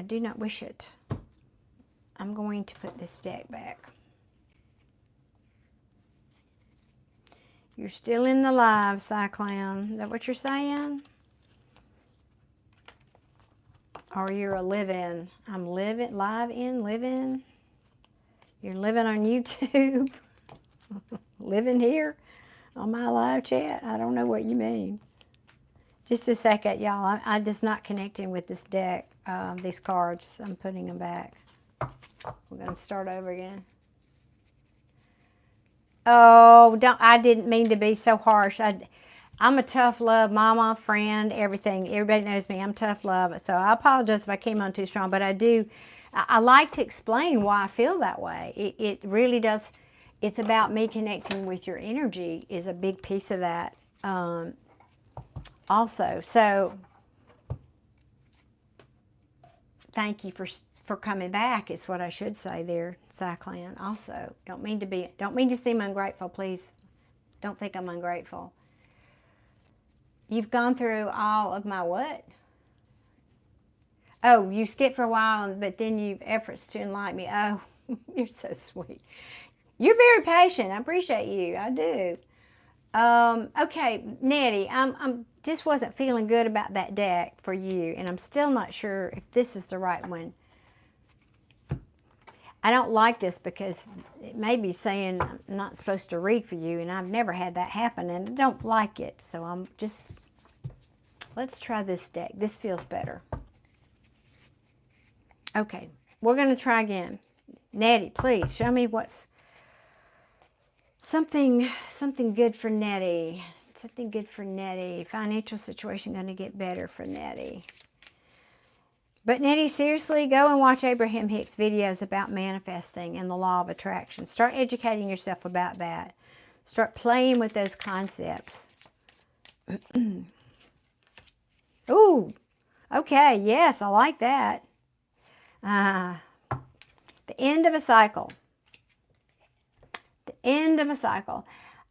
do not wish it. I'm going to put this deck back. You're still in the live, Cyclan. Is that what you're saying? Or you're a live-in. I'm living, live-in. You're living on YouTube. Living here on my live chat. I don't know what you mean. Just a second, y'all. I'm just not connecting with this deck, these cards. I'm putting them back. We're going to start over again. Oh, I didn't mean to be so harsh. I'm a tough love mama, friend, everything. Everybody knows me. I'm tough love. So I apologize if I came on too strong, but I like to explain why I feel that way. It really does. It's about me connecting with your energy is a big piece of that also. So thank you for coming back is what I should say there, Cyclan. Also, don't mean to seem ungrateful, please. Don't think I'm ungrateful. You've gone through all of my what? Oh, you skipped for a while, but then you've efforts to enlighten me. Oh, you're so sweet. You're very patient. I appreciate you. I do. Okay, Nettie, I'm just wasn't feeling good about that deck for you, and I'm still not sure if this is the right one. I don't like this because it may be saying I'm not supposed to read for you, and I've never had that happen, and I don't like it. So I'm just, let's try this deck. This feels better. Okay, we're going to try again. Nettie, please show me what's something good for Nettie. Something good for Nettie. Financial situation going to get better for Nettie. But Nettie, seriously, go and watch Abraham Hicks videos about manifesting and the law of attraction. Start educating yourself about that. Start playing with those concepts. Ooh, okay, yes, I like that. The end of a cycle. The end of a cycle.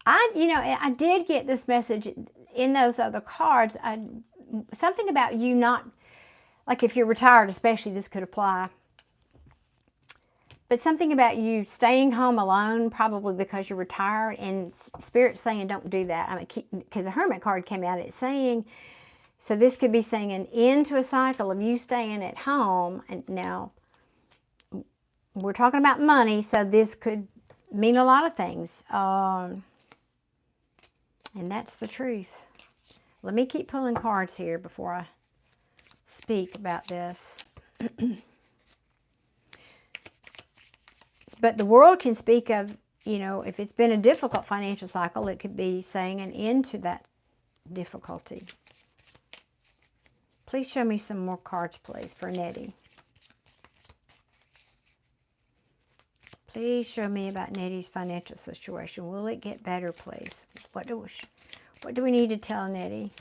I did get this message in those other cards. Something about you not, like if you're retired especially, this could apply. But something about you staying home alone, probably because you're retired, and Spirit's saying don't do that. I mean, because the Hermit card came out, it's saying, so this could be saying an end to a cycle of you staying at home. And now, we're talking about money, so this could mean a lot of things. And that's the truth. Let me keep pulling cards here before I speak about this. But the world can speak of, if it's been a difficult financial cycle, it could be saying an end to that difficulty. Please show me some more cards, please, for Nettie. Please show me about Nettie's financial situation. Will it get better, please? What do we need to tell Nettie?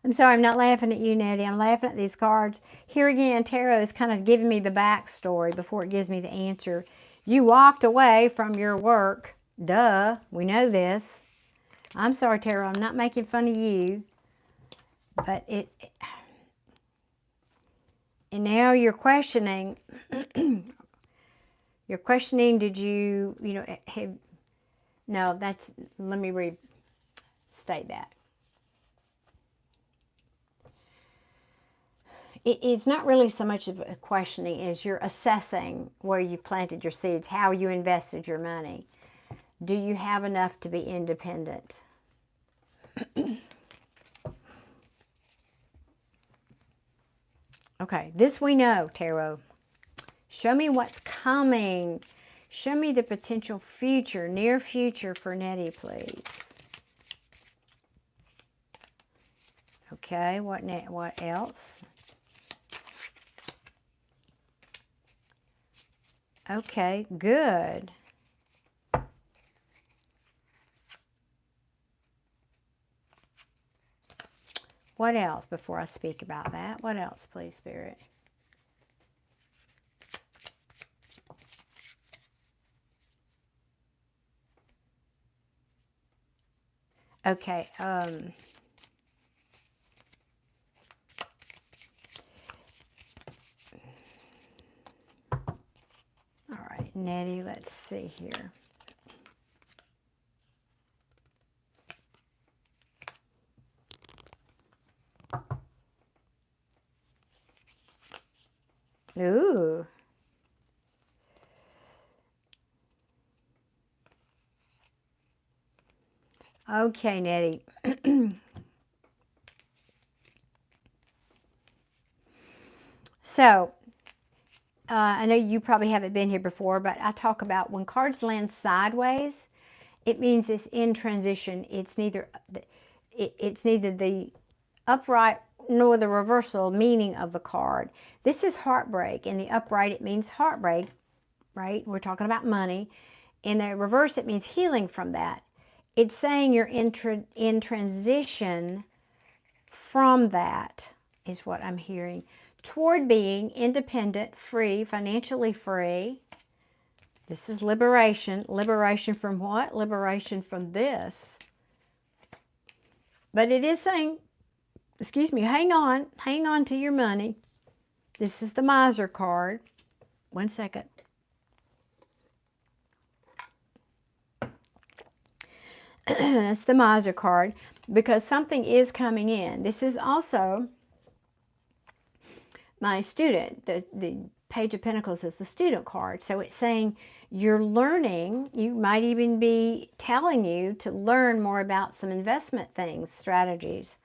I'm sorry, I'm not laughing at you, Nettie. I'm laughing at these cards. Here again, Tarot is kind of giving me the backstory before it gives me the answer. You walked away from your work. Duh, we know this. I'm sorry, Tarot, I'm not making fun of you. But and now you're questioning, did you, no, let me restate that. It's not really so much of a questioning as you're assessing where you've planted your seeds, how you invested your money. Do you have enough to be independent? Okay, this we know, Tarot. Show me what's coming. Show me the potential future, near future for Nettie, please. Okay, what else? Okay, good. What else before I speak about that? What else, please, Spirit? Okay, all right, Nettie, let's see here. Ooh. Okay, Nettie. So, I know you probably haven't been here before, but I talk about when cards land sideways, it means it's in transition. It's neither the upright nor the reversal meaning of the card. This is heartbreak. In the upright, it means heartbreak, right? We're talking about money. In the reverse, it means healing from that. It's saying you're in transition from that, is what I'm hearing, toward being independent, free, financially free. This is liberation. Liberation from what? Liberation from this. But it is saying, excuse me, hang on to your money. This is the miser card. One second. That's the miser card, because something is coming in. This is also my student, the Page of Pentacles is the student card. So it's saying you're learning. You might even be telling you to learn more about some investment things, strategies.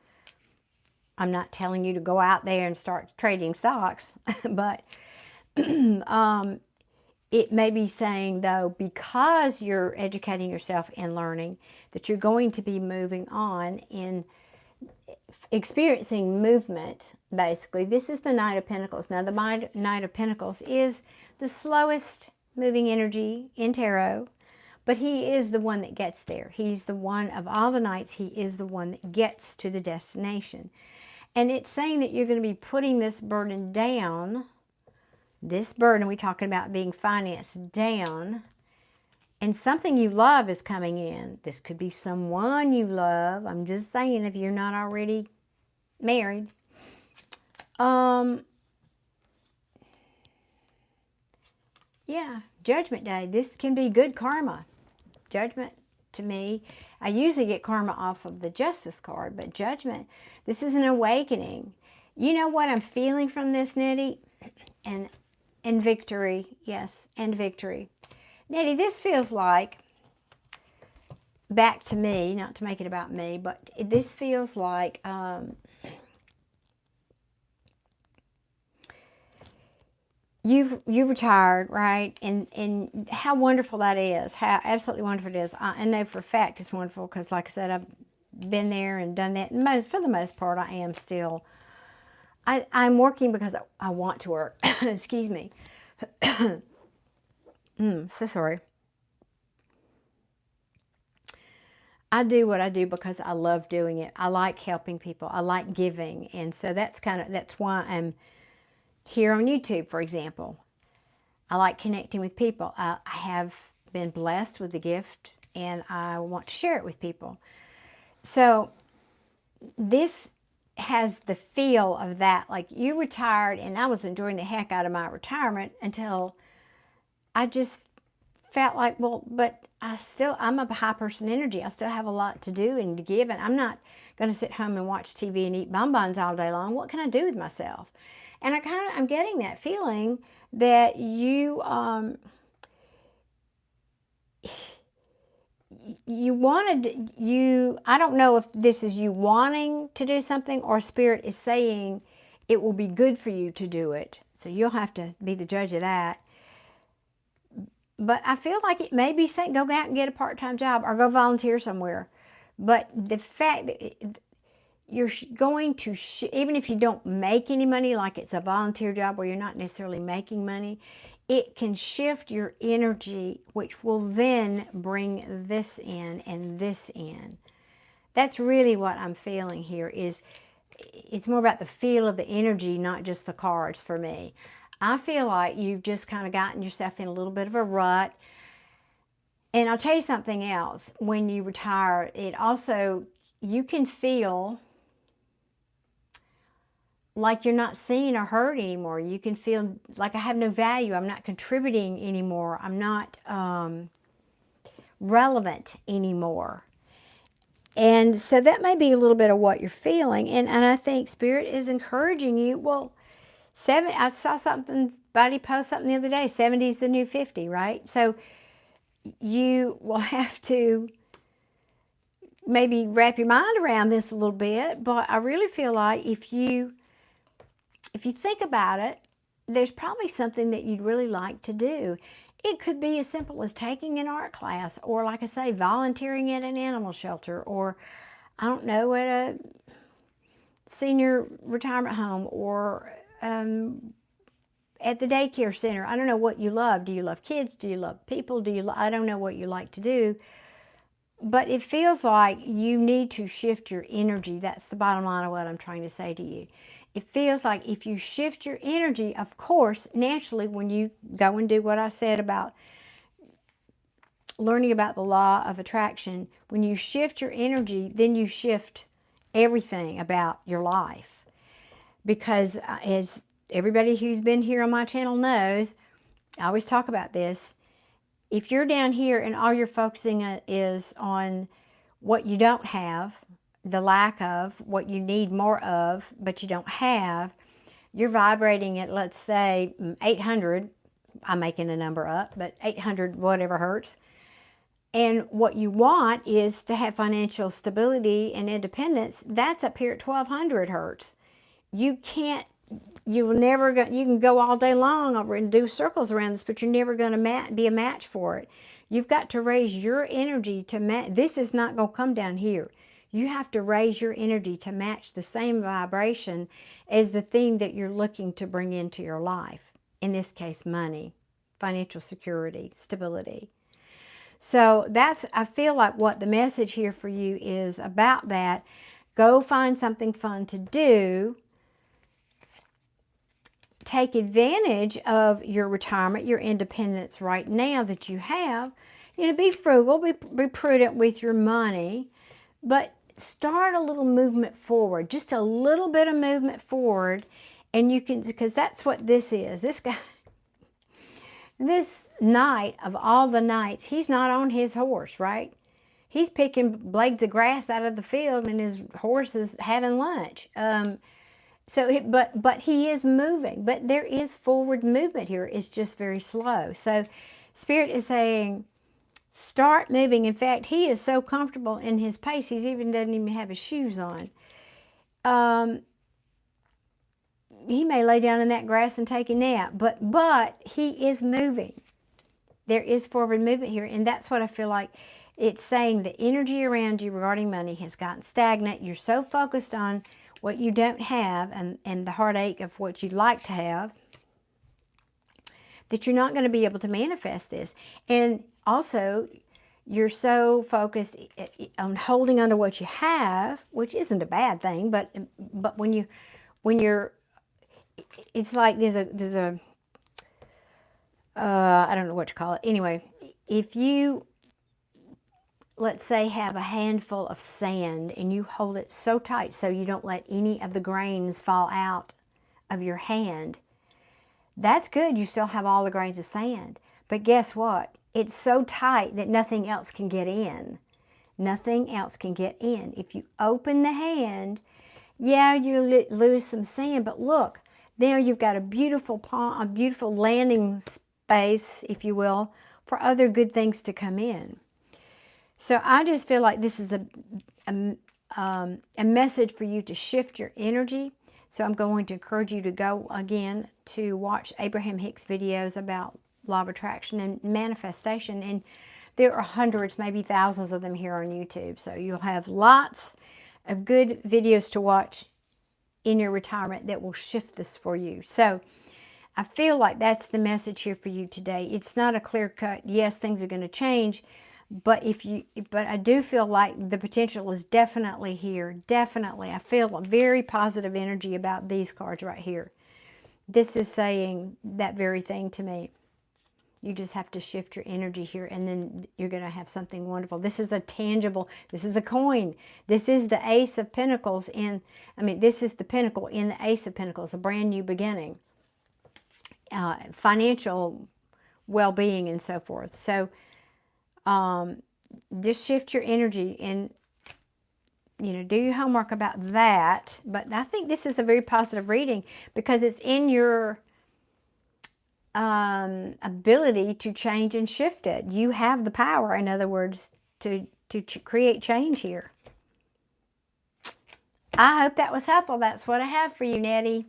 I'm not telling you to go out there and start trading stocks, but it may be saying, though, because you're educating yourself and learning, that you're going to be moving on in experiencing movement, basically. This is the Knight of Pentacles. Now, the Knight of Pentacles is the slowest moving energy in tarot, but he is the one that gets there. He's the one of all the knights. He is the one that gets to the destination. And it's saying that you're going to be putting this burden down. This burden, we're talking about being financed down. And something you love is coming in. This could be someone you love. I'm just saying, if you're not already married. Yeah, Judgment Day. This can be good karma. Judgment, to me, I usually get karma off of the Justice card, but Judgment, this is an awakening. You know what I'm feeling from this, Nettie? And victory. Yes, and victory. Nettie, this feels like, back to me, not to make it about me, but this feels like you've retired, right? And how wonderful that is. How absolutely wonderful it is. I know for a fact it's wonderful because, like I said, I've been there and done that. And for the most part, I am still. I'm working because I want to work. Excuse me. So sorry. I do what I do because I love doing it. I like helping people. I like giving. And so that's why I'm here on YouTube, for example. I like connecting with people. I have been blessed with the gift and I want to share it with people. So this has the feel of that. Like, you retired and I was enjoying the heck out of my retirement until I just felt like, well, but I'm a high person energy. I still have a lot to do and to give, and I'm not going to sit home and watch TV and eat bonbons all day long. What can I do with myself? And I'm getting that feeling that you I don't know if this is you wanting to do something or Spirit is saying it will be good for you to do it. So you'll have to be the judge of that. But I feel like it may be saying go out and get a part-time job or go volunteer somewhere. But the fact that you're going to, even if you don't make any money, like it's a volunteer job where you're not necessarily making money, it can shift your energy, which will then bring this in and this in. That's really what I'm feeling here. It's more about the feel of the energy, not just the cards for me. I feel like you've just kind of gotten yourself in a little bit of a rut. And I'll tell you something else. When you retire, you can feel like you're not seen or heard anymore. You can feel like I have no value. I'm not contributing anymore. I'm not relevant anymore. And so that may be a little bit of what you're feeling. And I think Spirit is encouraging you. Well, I saw somebody post something the other day, 70 is the new 50, right? So you will have to maybe wrap your mind around this a little bit, but I really feel like if you think about it, there's probably something that you'd really like to do. It could be as simple as taking an art class, or like I say, volunteering at an animal shelter, or I don't know, at a senior retirement home, or at the daycare center. I don't know what you love. Do you love kids? Do you love people? I don't know what you like to do. But it feels like you need to shift your energy. That's the bottom line of what I'm trying to say to you. It feels like if you shift your energy, of course, naturally, when you go and do what I said about learning about the law of attraction, when you shift your energy, then you shift everything about your life. Because as everybody who's been here on my channel knows, I always talk about this. If you're down here and all you're focusing is on what you don't have, the lack of, what you need more of, but you don't have, you're vibrating at, let's say, 800. I'm making a number up, but 800 whatever hertz. And what you want is to have financial stability and independence. That's up here at 1200 hertz. You can't, you will never go, you can go all day long over and do circles around this, but you're never going to be a match for it. You've got to raise your energy to match. This is not going to come down here. You have to raise your energy to match the same vibration as the thing that you're looking to bring into your life. In this case, money, financial security, stability. So that's, I feel like what the message here for you is about that. Go find something fun to do. Take advantage of your retirement, your independence right now that you have. You know, be frugal, be prudent with your money, but start a little movement forward, just a little bit of movement forward, and you can, because that's what this is. This guy, this night of all the nights, he's not on his horse, right? He's picking blades of grass out of the field, and his horse is having lunch. But he is moving. But there is forward movement here. It's just very slow. So Spirit is saying, start moving. In fact, he is so comfortable in his pace, he even doesn't even have his shoes on. He may lay down in that grass and take a nap, but he is moving. There is forward movement here, and that's what I feel like it's saying. The energy around you regarding money has gotten stagnant. You're so focused on what you don't have and the heartache of what you'd like to have that you're not going to be able to manifest this. And also, you're so focused on holding on to what you have, which isn't a bad thing, but when you're, it's like there's a I don't know what to call it. Anyway, if you, let's say, have a handful of sand and you hold it so tight so you don't let any of the grains fall out of your hand, that's good. You still have all the grains of sand. But guess what? It's so tight that nothing else can get in. Nothing else can get in. If you open the hand, yeah, you lose some sand, but look, there you've got a beautiful pond, a beautiful landing space, if you will, for other good things to come in. So I just feel like this is a message for you to shift your energy. So I'm going to encourage you to go again to watch Abraham Hicks videos about law of attraction and manifestation. And there are hundreds, maybe thousands of them here on YouTube. So you'll have lots of good videos to watch in your retirement that will shift this for you. So I feel like that's the message here for you today. It's not a clear cut, yes, things are going to change, but I do feel like the potential is definitely here. Definitely. I feel a very positive energy about these cards right here. This is saying that very thing to me. You just have to shift your energy here, and then you're going to have something wonderful. This is a tangible, this is a coin. This is the Ace of Pentacles this is the Pentacle in the Ace of Pentacles, a brand new beginning. Financial well-being and so forth. So just shift your energy and, do your homework about that. But I think this is a very positive reading because it's in your ability to change and shift it. You have the power, in other words, to create change here. I hope that was helpful. That's what I have for you, Nettie.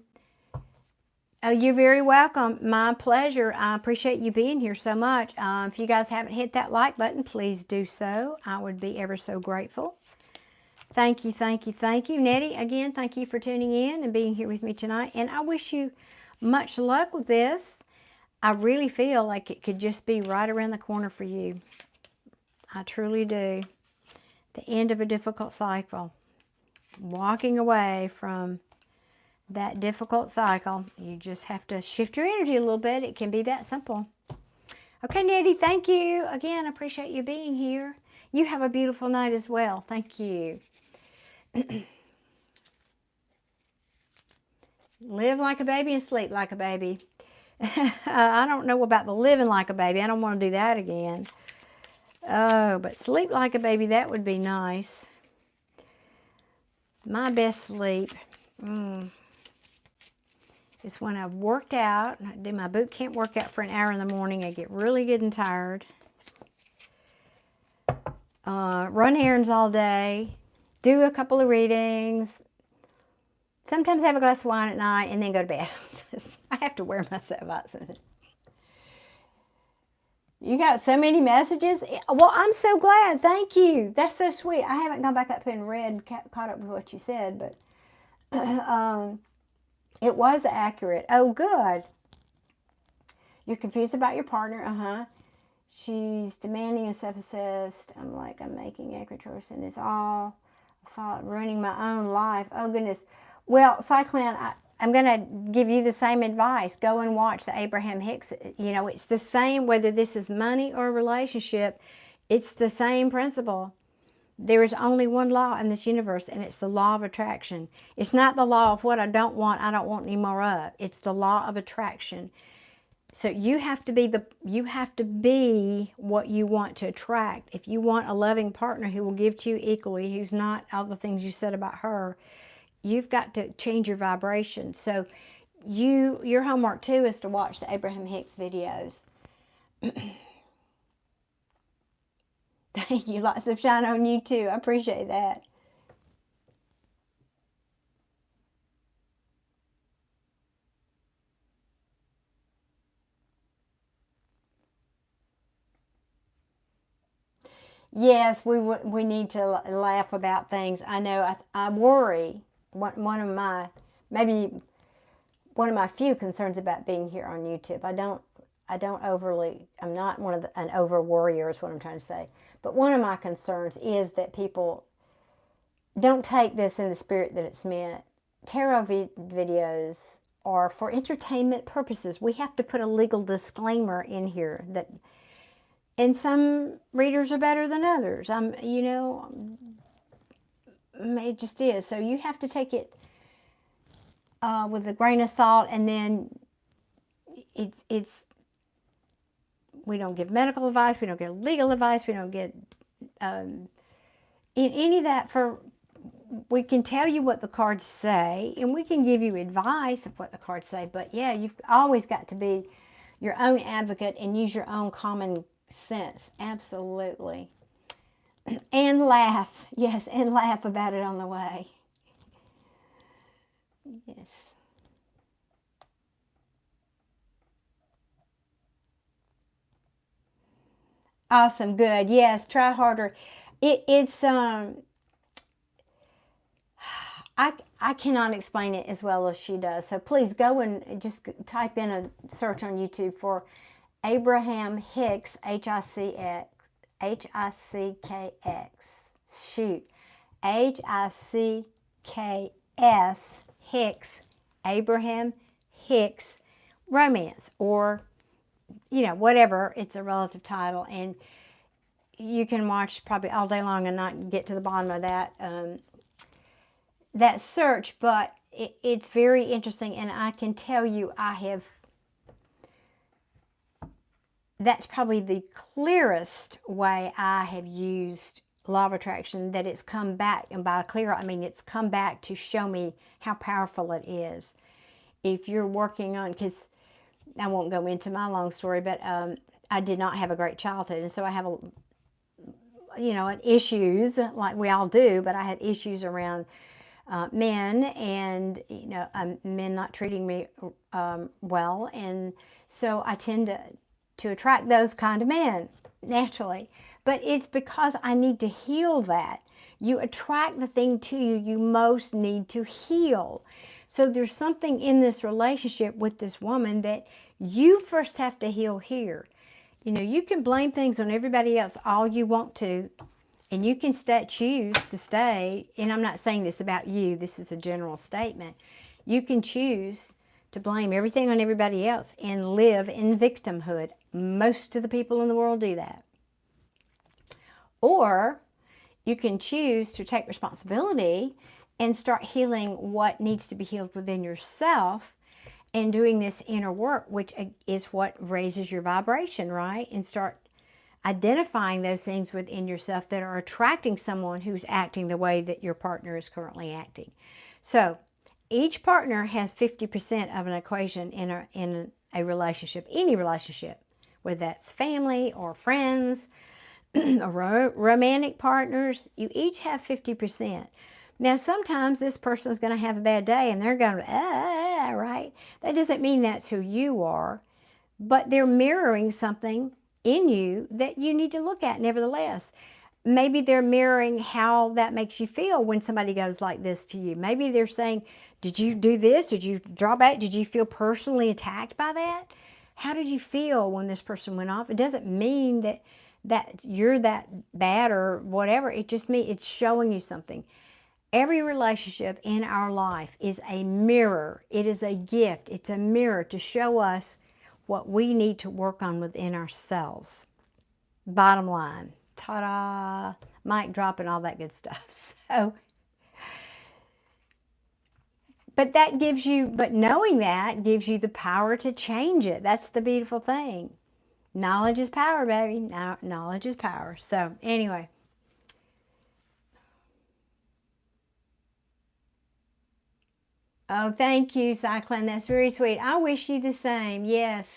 Oh, you're very welcome. My pleasure. I appreciate you being here so much. If you guys haven't hit that like button, please do so. I would be ever so grateful. Thank you, thank you, thank you. Nettie, again, thank you for tuning in and being here with me tonight. And I wish you much luck with this. I really feel like it could just be right around the corner for you. I truly do. The end of a difficult cycle. Walking away from that difficult cycle. You just have to shift your energy a little bit. It can be that simple. Okay, Nettie, thank you. Again, I appreciate you being here. You have a beautiful night as well. Thank you. Live like a baby and sleep like a baby. I don't know about the living like a baby. I don't want to do that again. Oh, but sleep like a baby, that would be nice. My best sleep is when I've worked out. I do my boot camp workout for an hour in the morning. I get really good and tired. Run errands all day. Do a couple of readings. Sometimes have a glass of wine at night and then go to bed. I have to wear myself out sometimes. You got so many messages. Well, I'm so glad. Thank you. That's so sweet. I haven't gone back up and read, caught up with what you said, but it was accurate. Oh, good. You're confused about your partner. She's demanding and self-obsessed. I'm like, I'm making accurate choices and it's all fault, ruining my own life. Oh, goodness. Well, Cyclan, I'm going to give you the same advice. Go and watch the Abraham Hicks. You know, it's the same whether this is money or a relationship. It's the same principle. There is only one law in this universe, and it's the law of attraction. It's not the law of what I don't want any more of. It's the law of attraction. So you have to be what you want to attract. If you want a loving partner who will give to you equally, who's not all the things you said about her, you've got to change your vibration. So your homework too is to watch the Abraham Hicks videos. Thank you. Lots of shine on you too. I appreciate that. Yes, we need to laugh about things. I know I worry. One of my few concerns about being here on YouTube. I don't overly. I'm not an over worrier is what I'm trying to say. But one of my concerns is that people don't take this in the spirit that it's meant. Tarot videos are for entertainment purposes. We have to put a legal disclaimer in here that. And some readers are better than others. You know, it just is. So you have to take it with a grain of salt, and then we don't give medical advice, we don't give legal advice, we don't get any of that. We can tell you what the cards say, and we can give you advice of what the cards say. But yeah, you've always got to be your own advocate and use your own common sense. Absolutely. And laugh. Yes, and laugh about it on the way. Yes. Awesome. Good. Yes, try harder. I cannot explain it as well as she does. So please go and just type in a search on YouTube for Abraham Hicks, H-I-C-K-X. Shoot. H-I-C-K-S, Hicks, Abraham Hicks, romance, or, you know, whatever. It's a relative title. And you can watch probably all day long and not get to the bottom of that search. But it's very interesting. And I can tell you, that's probably the clearest way I have used law of attraction, that it's come back. And by clear, I mean it's come back to show me how powerful it is. If you're working on, because I won't go into my long story, but I did not have a great childhood. And so I have, issues like we all do, but I had issues around men and, men not treating me well. And so I tend to attract those kind of men naturally. But it's because I need to heal that. You attract the thing to you you most need to heal. So there's something in this relationship with this woman that you first have to heal here. You can blame things on everybody else all you want to, and you can choose to stay, and I'm not saying this about you, this is a general statement. You can choose to blame everything on everybody else and live in victimhood. Most of the people in the world do that. Or you can choose to take responsibility and start healing what needs to be healed within yourself, and doing this inner work, which is what raises your vibration, right? And start identifying those things within yourself that are attracting someone who's acting the way that your partner is currently acting. So Each partner has 50% of an equation in a relationship, any relationship, whether that's family or friends or romantic partners. You each have 50%. Now, sometimes this person is going to have a bad day and they're going to, right? That doesn't mean that's who you are, but they're mirroring something in you that you need to look at nevertheless. Maybe they're mirroring how that makes you feel when somebody goes like this to you. Maybe they're saying, did you do this? Did you draw back? Did you feel personally attacked by that? How did you feel when this person went off? It doesn't mean that you're that bad or whatever. It just means it's showing you something. Every relationship in our life is a mirror. It is a gift. It's a mirror to show us what we need to work on within ourselves. Bottom line. Ta-da! Mic drop and all that good stuff. So, but knowing that gives you the power to change it. That's the beautiful thing. Knowledge is power, baby. Knowledge is power. So, anyway. Oh, thank you, Cyclan. That's very sweet. I wish you the same. Yes.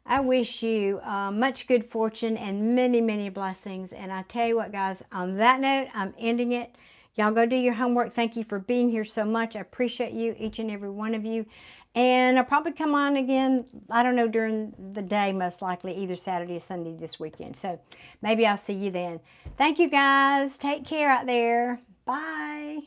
I wish you much good fortune and many, many blessings. And I tell you what, guys, on that note, I'm ending it. Y'all go do your homework. Thank you for being here so much. I appreciate you, each and every one of you. And I'll probably come on again, I don't know, during the day, most likely, either Saturday or Sunday this weekend. So maybe I'll see you then. Thank you, guys. Take care out there. Bye.